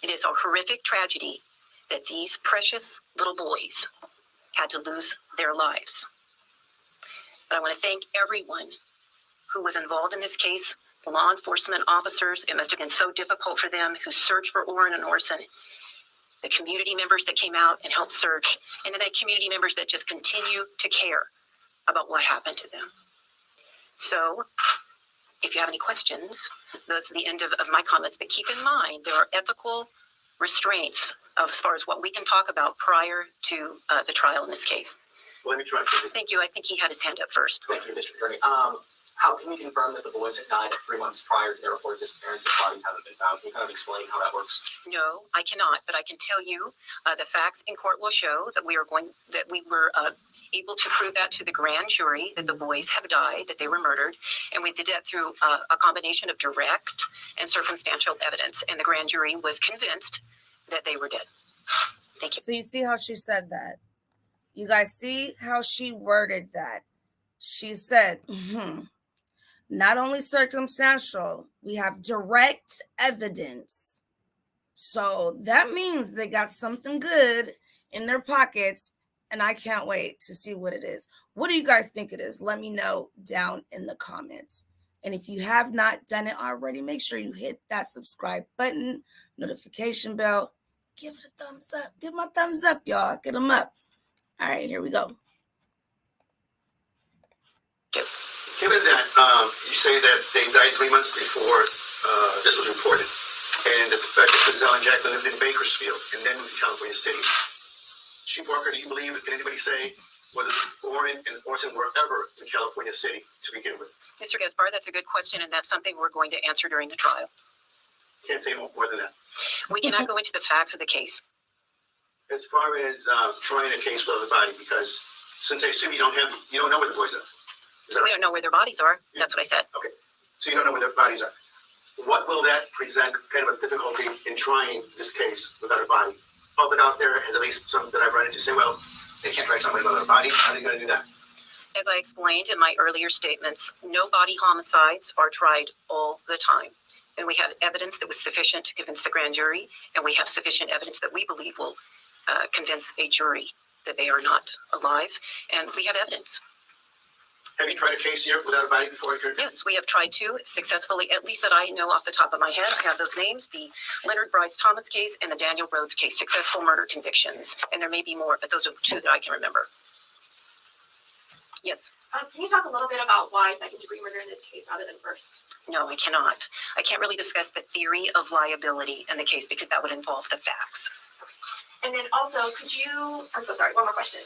Speaker 2: It is a horrific tragedy that these precious little boys had to lose their lives. But I want to thank everyone who was involved in this case, the law enforcement officers. It must have been so difficult for them who searched for Orrin and Orson, the community members that came out and helped search, and then the community members that just continue to care about what happened to them. So if you have any questions, those are the end of my comments. But keep in mind, there are ethical restraints as far as what we can talk about prior to the trial in this case.
Speaker 18: Let me try.
Speaker 2: Thank you. I think he had his hand up first.
Speaker 18: Thank you, District Attorney. How can you confirm that the boys had died 3 months prior to their reported disappearance? Their bodies haven't been found. Can you kind of explain how that works?
Speaker 2: No, I cannot, but I can tell you the facts in court will show that we were able to prove that to the grand jury, that the boys have died, that they were murdered, and we did that through a combination of direct and circumstantial evidence, and the grand jury was convinced that they were dead. Thank you.
Speaker 1: So you see how she said that? You guys see how she worded that? She said, not only circumstantial, we have direct evidence. So that means they got something good in their pockets, and I can't wait to see what it is. What do you guys think it is? Let me know down in the comments. And if you have not done it already, make sure you hit that subscribe button, notification bell. Give it a thumbs up. Give my thumbs up, y'all. Get them up. All right, here we go.
Speaker 6: Given that you say that they died 3 months before this was reported, and the fact that Trezell and Jaqueline lived in Bakersfield and then moved to California City, Chief Walker, do you believe, can anybody say whether Orrin and Orson were ever in California City to begin with?
Speaker 2: Mr. Gaspar, that's a good question, and that's something we're going to answer during the trial.
Speaker 6: Can't say more than that.
Speaker 2: We cannot go into the facts of the case.
Speaker 6: As far as trying a case without a body, because since I assume you don't know where the boys are.
Speaker 2: We don't know where their bodies are. That's what I said.
Speaker 6: Okay. So you don't know where their bodies are. What will that present kind of a difficulty in trying this case without a body? All out there, at least some that I've run into say, well, they can't try somebody without a body. How are they going to do that?
Speaker 2: As I explained in my earlier statements, no body homicides are tried all the time. And we have evidence that was sufficient to convince the grand jury, and we have sufficient evidence that we believe will convince a jury that they are not alive. And we have evidence.
Speaker 6: Have you tried a case here without a body before?
Speaker 2: Yes, we have tried to successfully, at least that I know off the top of my head. I have those names, the Leonard Bryce Thomas case and the Daniel Rhodes case, successful murder convictions. And there may be more, but those are two that I can remember. Yes.
Speaker 19: Can you talk a little bit about why second-degree murder in this case rather than first?
Speaker 2: No, I cannot. I can't really discuss the theory of liability in the case because that would involve the facts.
Speaker 19: And then also, I'm so sorry, one more question.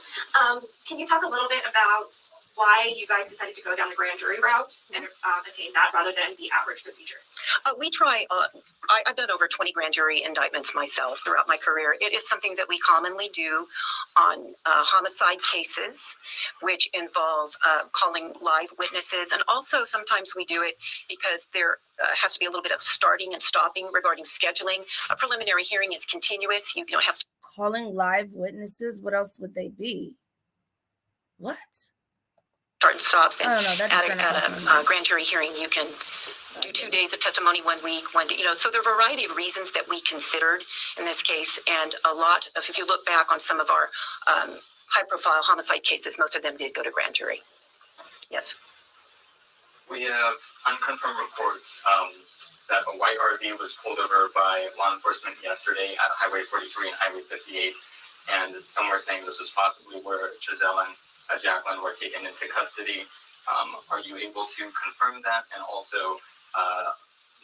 Speaker 19: Can you talk a little bit about why you guys decided to go down the grand jury route and attain that rather than the average procedure?
Speaker 2: We try, I've done over 20 grand jury indictments myself throughout my career. It is something that we commonly do on homicide cases, which involve calling live witnesses. And also sometimes we do it because there has to be a little bit of starting and stopping regarding scheduling. A preliminary hearing is continuous. You don't have to.
Speaker 1: Calling live witnesses? What else would they be? What?
Speaker 2: Start and stops. And
Speaker 1: I don't know. That
Speaker 2: at a grand jury hearing, you can do 2 days of testimony 1 week, so there are a variety of reasons that we considered in this case. And a lot of, if you look back on some of our high profile homicide cases, most of them did go to grand jury. Yes.
Speaker 18: We have unconfirmed reports that a white RV was pulled over by law enforcement yesterday at Highway 43 and Highway 58. And some were saying this was possibly where Trezell and Jaqueline were taken into custody. Are you able to confirm that? And also,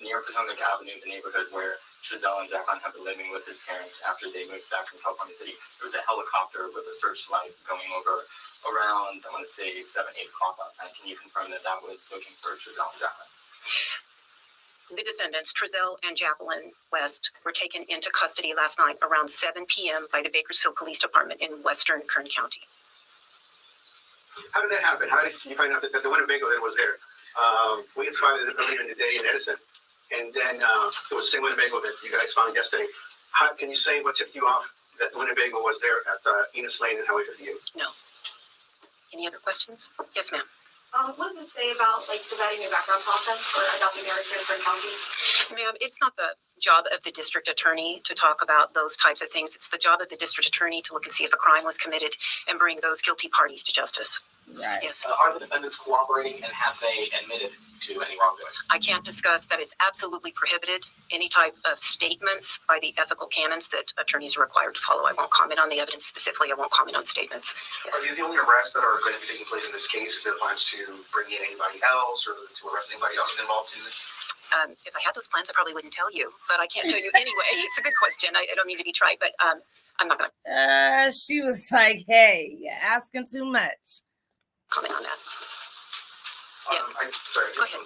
Speaker 18: near Potomac Avenue, the neighborhood where Trezell and Jaqueline have been living with his parents after they moved back from California City, there was a helicopter with a searchlight going over around, I want to say, 7, 8 o'clock last night. Can you confirm that that was looking for Trezell and Jaqueline?
Speaker 2: The defendants, Trezell and Jaqueline West, were taken into custody last night around 7 p.m. by the Bakersfield Police Department in western Kern County.
Speaker 5: How did that happen? How did you find out that the Winnebago that was there? We had spotted it earlier in the day in Edison, and then it was the same Winnebago that you guys found yesterday. How can you say what tipped you off that the Winnebago was there at Enos Lane and Highway 58?
Speaker 2: No. Any other questions? Yes, ma'am.
Speaker 19: What does it say about the vetting and background process for adopting marriage in Kern County?
Speaker 2: Ma'am, it's not the job of the district attorney to talk about those types of things. It's the job of the district attorney to look and see if a crime was committed and bring those guilty parties to justice.
Speaker 1: Right.
Speaker 2: Yes.
Speaker 18: Are the defendants cooperating, and have they admitted to any wrongdoing?
Speaker 2: I can't discuss. That is absolutely prohibited. Any type of statements by the ethical canons that attorneys are required to follow. I won't comment on the evidence specifically. I won't comment on statements. Yes.
Speaker 5: Are these the only arrests that are going to be taking place in this case? Is there plans to bring in anybody else or to arrest anybody else involved in this?
Speaker 2: If I had those plans, I probably wouldn't tell you, but I can't tell you anyway. It's a good question. I don't mean to be trite, but I'm not going to.
Speaker 1: She was like, hey, you're asking too much.
Speaker 2: Comment on that. Yes.
Speaker 5: Sorry,
Speaker 2: go ahead.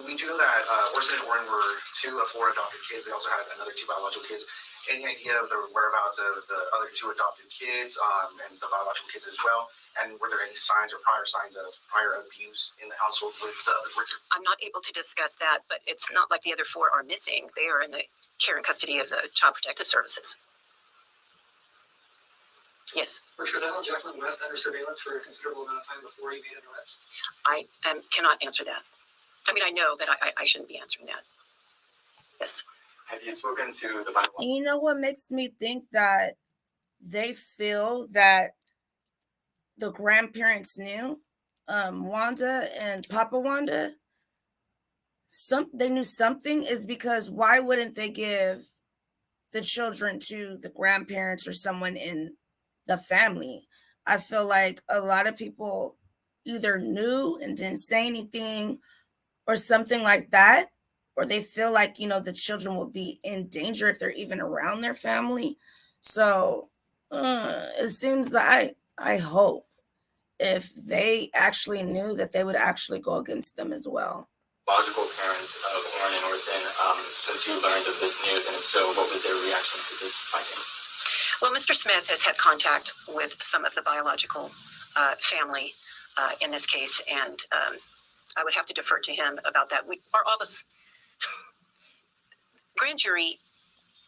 Speaker 5: We do know that Orson and Orrin were 2 of 4 adopted kids. They also had another 2 biological kids. Any idea of the whereabouts of the other 2 adopted kids and the biological kids as well? And were there any signs or prior signs of prior abuse in the household with the other kids?
Speaker 2: I'm not able to discuss that, but it's not like the other 4 are missing. They are in the care and custody of the Child Protective Services. Yes.
Speaker 18: Were Trezell and Jaqueline West under surveillance for a considerable amount of time before he made an arrest?
Speaker 2: I cannot answer that. I mean, I know, but I shouldn't be answering that. Yes.
Speaker 18: Have you spoken to the biological?
Speaker 1: And you know what makes me think that they feel that the grandparents knew, Wanda and Papa Wanda, they knew something, is because why wouldn't they give the children to the grandparents or someone in the family? I feel like a lot of people either knew and didn't say anything or something like that, or they feel like, the children will be in danger if they're even around their family. So it seems like I hope if they actually knew that they would actually go against them as well.
Speaker 18: Biological parents of Orrin and Orson, since you learned of this news, and if so, what was their reaction to this finding?
Speaker 2: Well, Mr. Smith has had contact with some of the biological family in this case, and I would have to defer to him about that. Our office, grand jury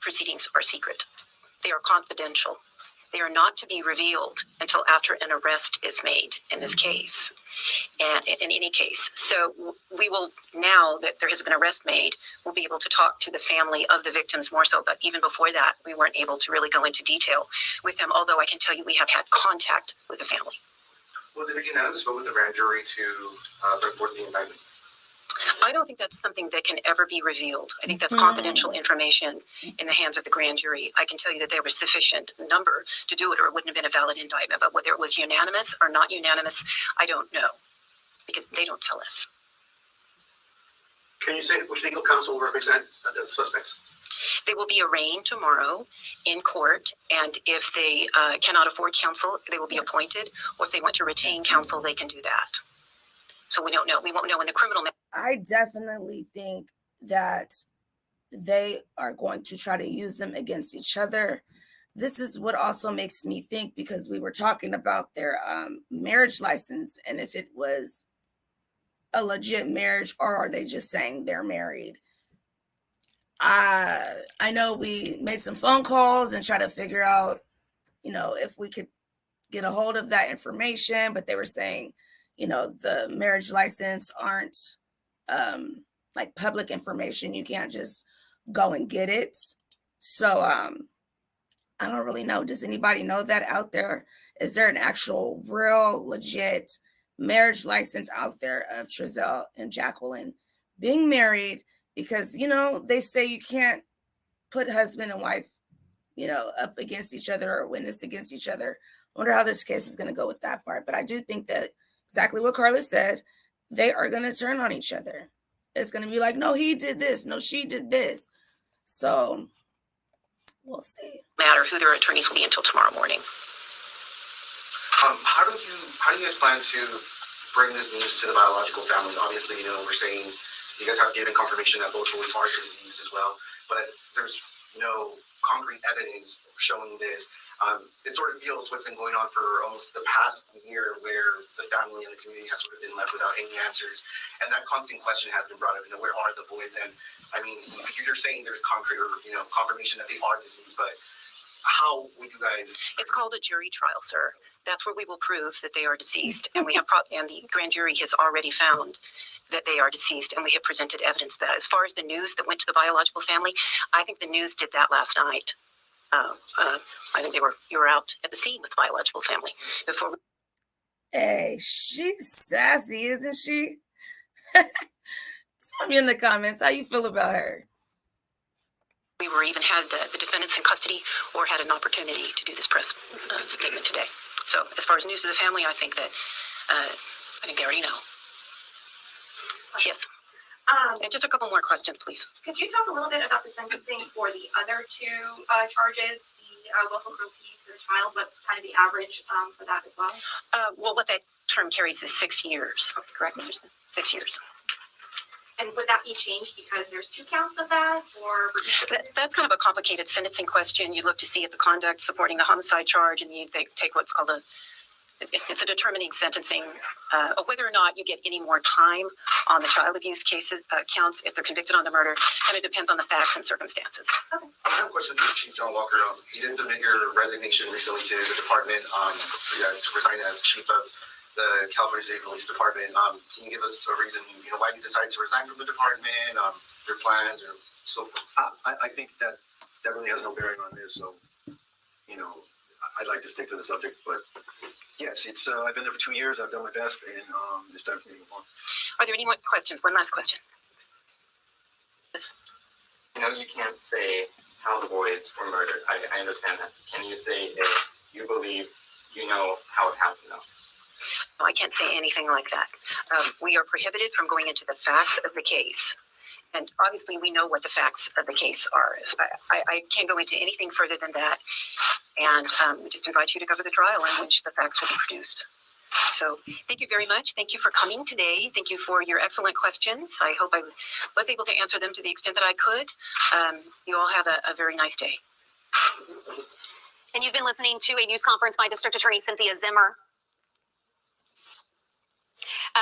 Speaker 2: proceedings are secret. They are confidential. They are not to be revealed until after an arrest is made in this case, and in any case. So we will, now that there has been an arrest made, we'll be able to talk to the family of the victims more so. But even before that, we weren't able to really go into detail with them, although I can tell you we have had contact with the family.
Speaker 5: Was it a unanimous vote with the grand jury to bring forth the indictment?
Speaker 2: I don't think that's something that can ever be revealed. I think that's confidential information in the hands of the grand jury. I can tell you that there was sufficient number to do it, or it wouldn't have been a valid indictment. But whether it was unanimous or not unanimous, I don't know, because they don't tell us.
Speaker 5: Can you say which legal counsel will represent the suspects?
Speaker 2: They will be arraigned tomorrow in court, and if they cannot afford counsel, they will be appointed, or if they want to retain counsel, they can do that. So we don't know. We won't know in the criminal.
Speaker 1: I definitely think that they are going to try to use them against each other. This is what also makes me think, because we were talking about their marriage license and if it was a legit marriage or are they just saying they're married. I know we made some phone calls and tried to figure out, if we could get a hold of that information, but they were saying, the marriage license aren't like public information. You can't just go and get it. So I don't really know. Does anybody know that out there? Is there an actual real legit marriage license out there of Trezell and Jaqueline being married? Because, they say you can't put husband and wife, up against each other or witness against each other. I wonder how this case is going to go with that part. But I do think that exactly what Carla said, they are going to turn on each other. It's going to be like, no, he did this. No, she did this. So we'll see.
Speaker 2: Matter who their attorneys will be until tomorrow morning.
Speaker 5: How do you guys plan to bring this news to the biological family? Obviously, we're saying you guys have given confirmation that both boys are diseased as well, but there's no concrete evidence showing this. It sort of feels what's been going on for almost the past year, where the family and the community has sort of been left without any answers, and that constant question has been brought up. Where are the boys? And I mean, you're saying there's concrete or confirmation that they are diseased, but how would you guys?
Speaker 2: It's called a jury trial, sir. That's where we will prove that they are deceased, and and the grand jury has already found that they are deceased, and we have presented evidence of that. As far as the news that went to the biological family, I think the news did that last night. I think you were out at the scene with the biological family before.
Speaker 1: Hey, she's sassy, isn't she? Tell me in the comments how you feel about her.
Speaker 2: We were even had the defendants in custody or had an opportunity to do this press statement today. So as far as news to the family, I think that they already know. Yes. And just a couple more questions, please.
Speaker 19: Could you talk a little bit about the sentencing for the other two charges, the willful cruelty to the child? What's kind of the average for that as well?
Speaker 2: Well, what that term carries is 6 years, correct, Mr. Smith? 6 years.
Speaker 19: And would that be changed because there's 2 counts of that, or?
Speaker 2: That's kind of a complicated sentencing question. You look to see at the conduct supporting the homicide charge, and they take what's called it's a determining sentencing of whether or not you get any more time on the child abuse cases counts if they're convicted on the murder. And it depends on the facts and circumstances.
Speaker 5: Okay. I have a question for Chief John Walker. You did submit your resignation recently to the department to resign as chief of the California State Police Department. Can you give us a reason, why you decided to resign from the department, your plans, or so forth?
Speaker 17: I think that really has no bearing on this. So, I'd like to stick to the subject, but yes, it's I've been there for 2 years. I've done my best, and it's time for me to move on.
Speaker 2: Are there any more questions? One last question. Yes.
Speaker 18: You can't say how the boys were murdered. I understand that. Can you say if you believe you know how it happened, though?
Speaker 2: No, I can't say anything like that. We are prohibited from going into the facts of the case. And obviously, we know what the facts of the case are. I can't go into anything further than that. And we just invite you to cover the trial in which the facts will be produced. So thank you very much. Thank you for coming today. Thank you for your excellent questions. I hope I was able to answer them to the extent that I could. You all have a very nice day.
Speaker 15: And you've been listening to a news conference by District Attorney Cynthia Zimmer.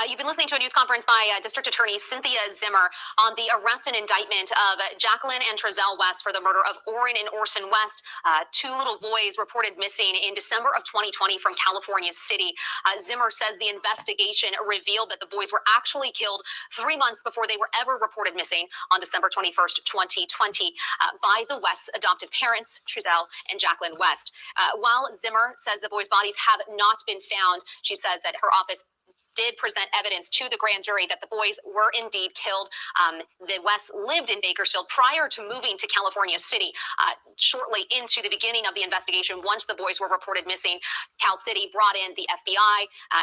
Speaker 15: You've been listening to a news conference by District Attorney Cynthia Zimmer on the arrest and indictment of Jaqueline and Trezell West for the murder of Orrin and Orson West, 2 little boys reported missing in December of 2020 from California City. Zimmer says the investigation revealed that the boys were actually killed 3 months before they were ever reported missing on December 21st, 2020 by the West's adoptive parents, Trezell and Jaqueline West. While Zimmer says the boys' bodies have not been found, she says that her office did present evidence to the grand jury that the boys were indeed killed. The Wests lived in Bakersfield prior to moving to California City. Shortly into the beginning of the investigation, once the boys were reported missing, Cal City brought in the FBI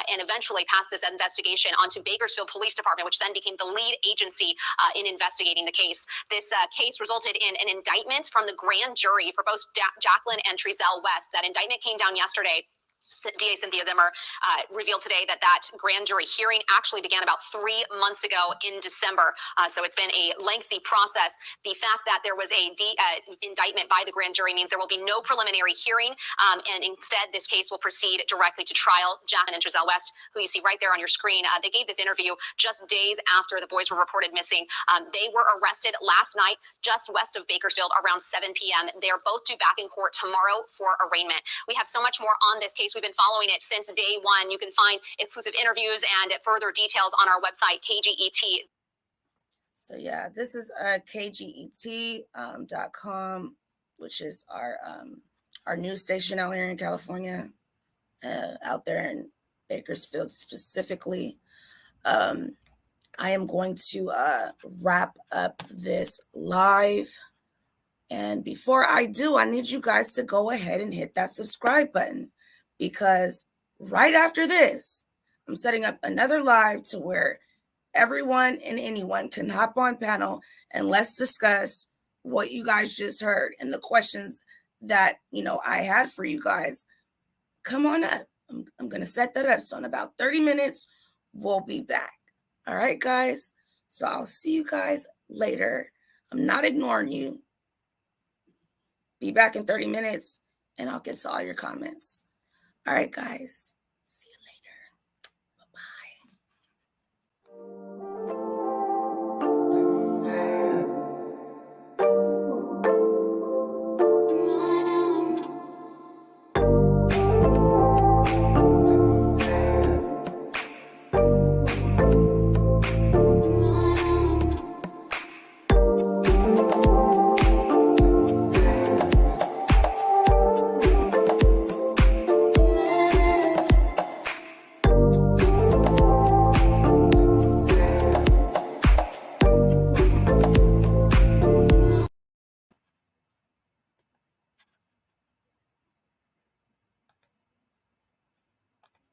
Speaker 15: and eventually passed this investigation onto Bakersfield Police Department, which then became the lead agency in investigating the case. This case resulted in an indictment from the grand jury for both Jaqueline and Trezell West. That indictment came down yesterday. DA Cynthia Zimmer revealed today that grand jury hearing actually began about 3 months ago in December. So it's been a lengthy process. The fact that there was a indictment by the grand jury means there will be no preliminary hearing, and instead this case will proceed directly to trial. Jaqueline and Trezell West, who you see right there on your screen, they gave this interview just days after the boys were reported missing. They were arrested last night just west of Bakersfield around 7 p.m. They are both due back in court tomorrow for arraignment. We have so much more on this case. We've been following it since day one. You can find exclusive interviews and further details on our website, KGET.
Speaker 1: So yeah, this is KGET.com, which is our news station out here in California, out there in Bakersfield specifically. I am going to wrap up this live. And before I do, I need you guys to go ahead and hit that subscribe button, because right after this, I'm setting up another live to where everyone and anyone can hop on panel and let's discuss what you guys just heard and the questions that, I had for you guys. Come on up. I'm going to set that up. So in about 30 minutes, we'll be back. All right, guys. So I'll see you guys later. I'm not ignoring you. Be back in 30 minutes and I'll get to all your comments. All right, guys.